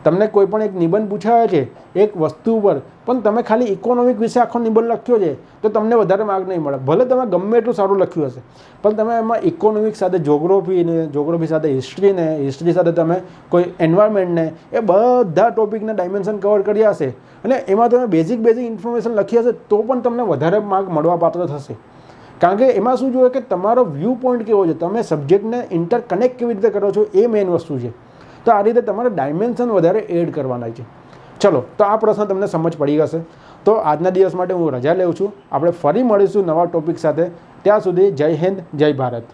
તમને કોઈ પણ એક નિબંધ પૂછાયો છે એક વસ્તુ ઉપર પણ તમે ખાલી ઇકોનોમિક વિશે આખો નિબંધ લખ્યો છે તો તમને વધારે માર્ક નહીં મળે. ભલે તમે ગમે એટલું સારું લખ્યું હશે પણ તમે એમાં ઇકોનોમિક સાથે જોગ્રાફી સાથે હિસ્ટ્રી સાથે તમે કોઈ એન્વાયરમેન્ટને એ બધા ટોપિકના ડાયમેન્શન કવર કર્યા હશે અને એમાં તમે બેઝિક ઇન્ફોર્મેશન લખી હશે તો પણ તમને વધારે માર્ક મળવા પાત્ર થશે. કારણ કે એમાં શું જોઈએ કે તમારો વ્યૂ પોઈન્ટ કેવો છે, તમે સબ્જેક્ટને ઇન્ટરકનેક્ટ કેવી રીતે કરો છો એ મેઇન વસ્તુ છે. તો આ રીતે તમારે ડાયમેન્શન વધારે એડ કરવાના છે. ચલો, તો આ પ્રશ્ન તમને સમજ પડી ગશે. તો આજના દિવસ માટે હું રજા લઉં છું. આપણે ફરી મળીશું નવા ટોપિક સાથે. ત્યાં સુધી જય હિન્દ, જય ભારત.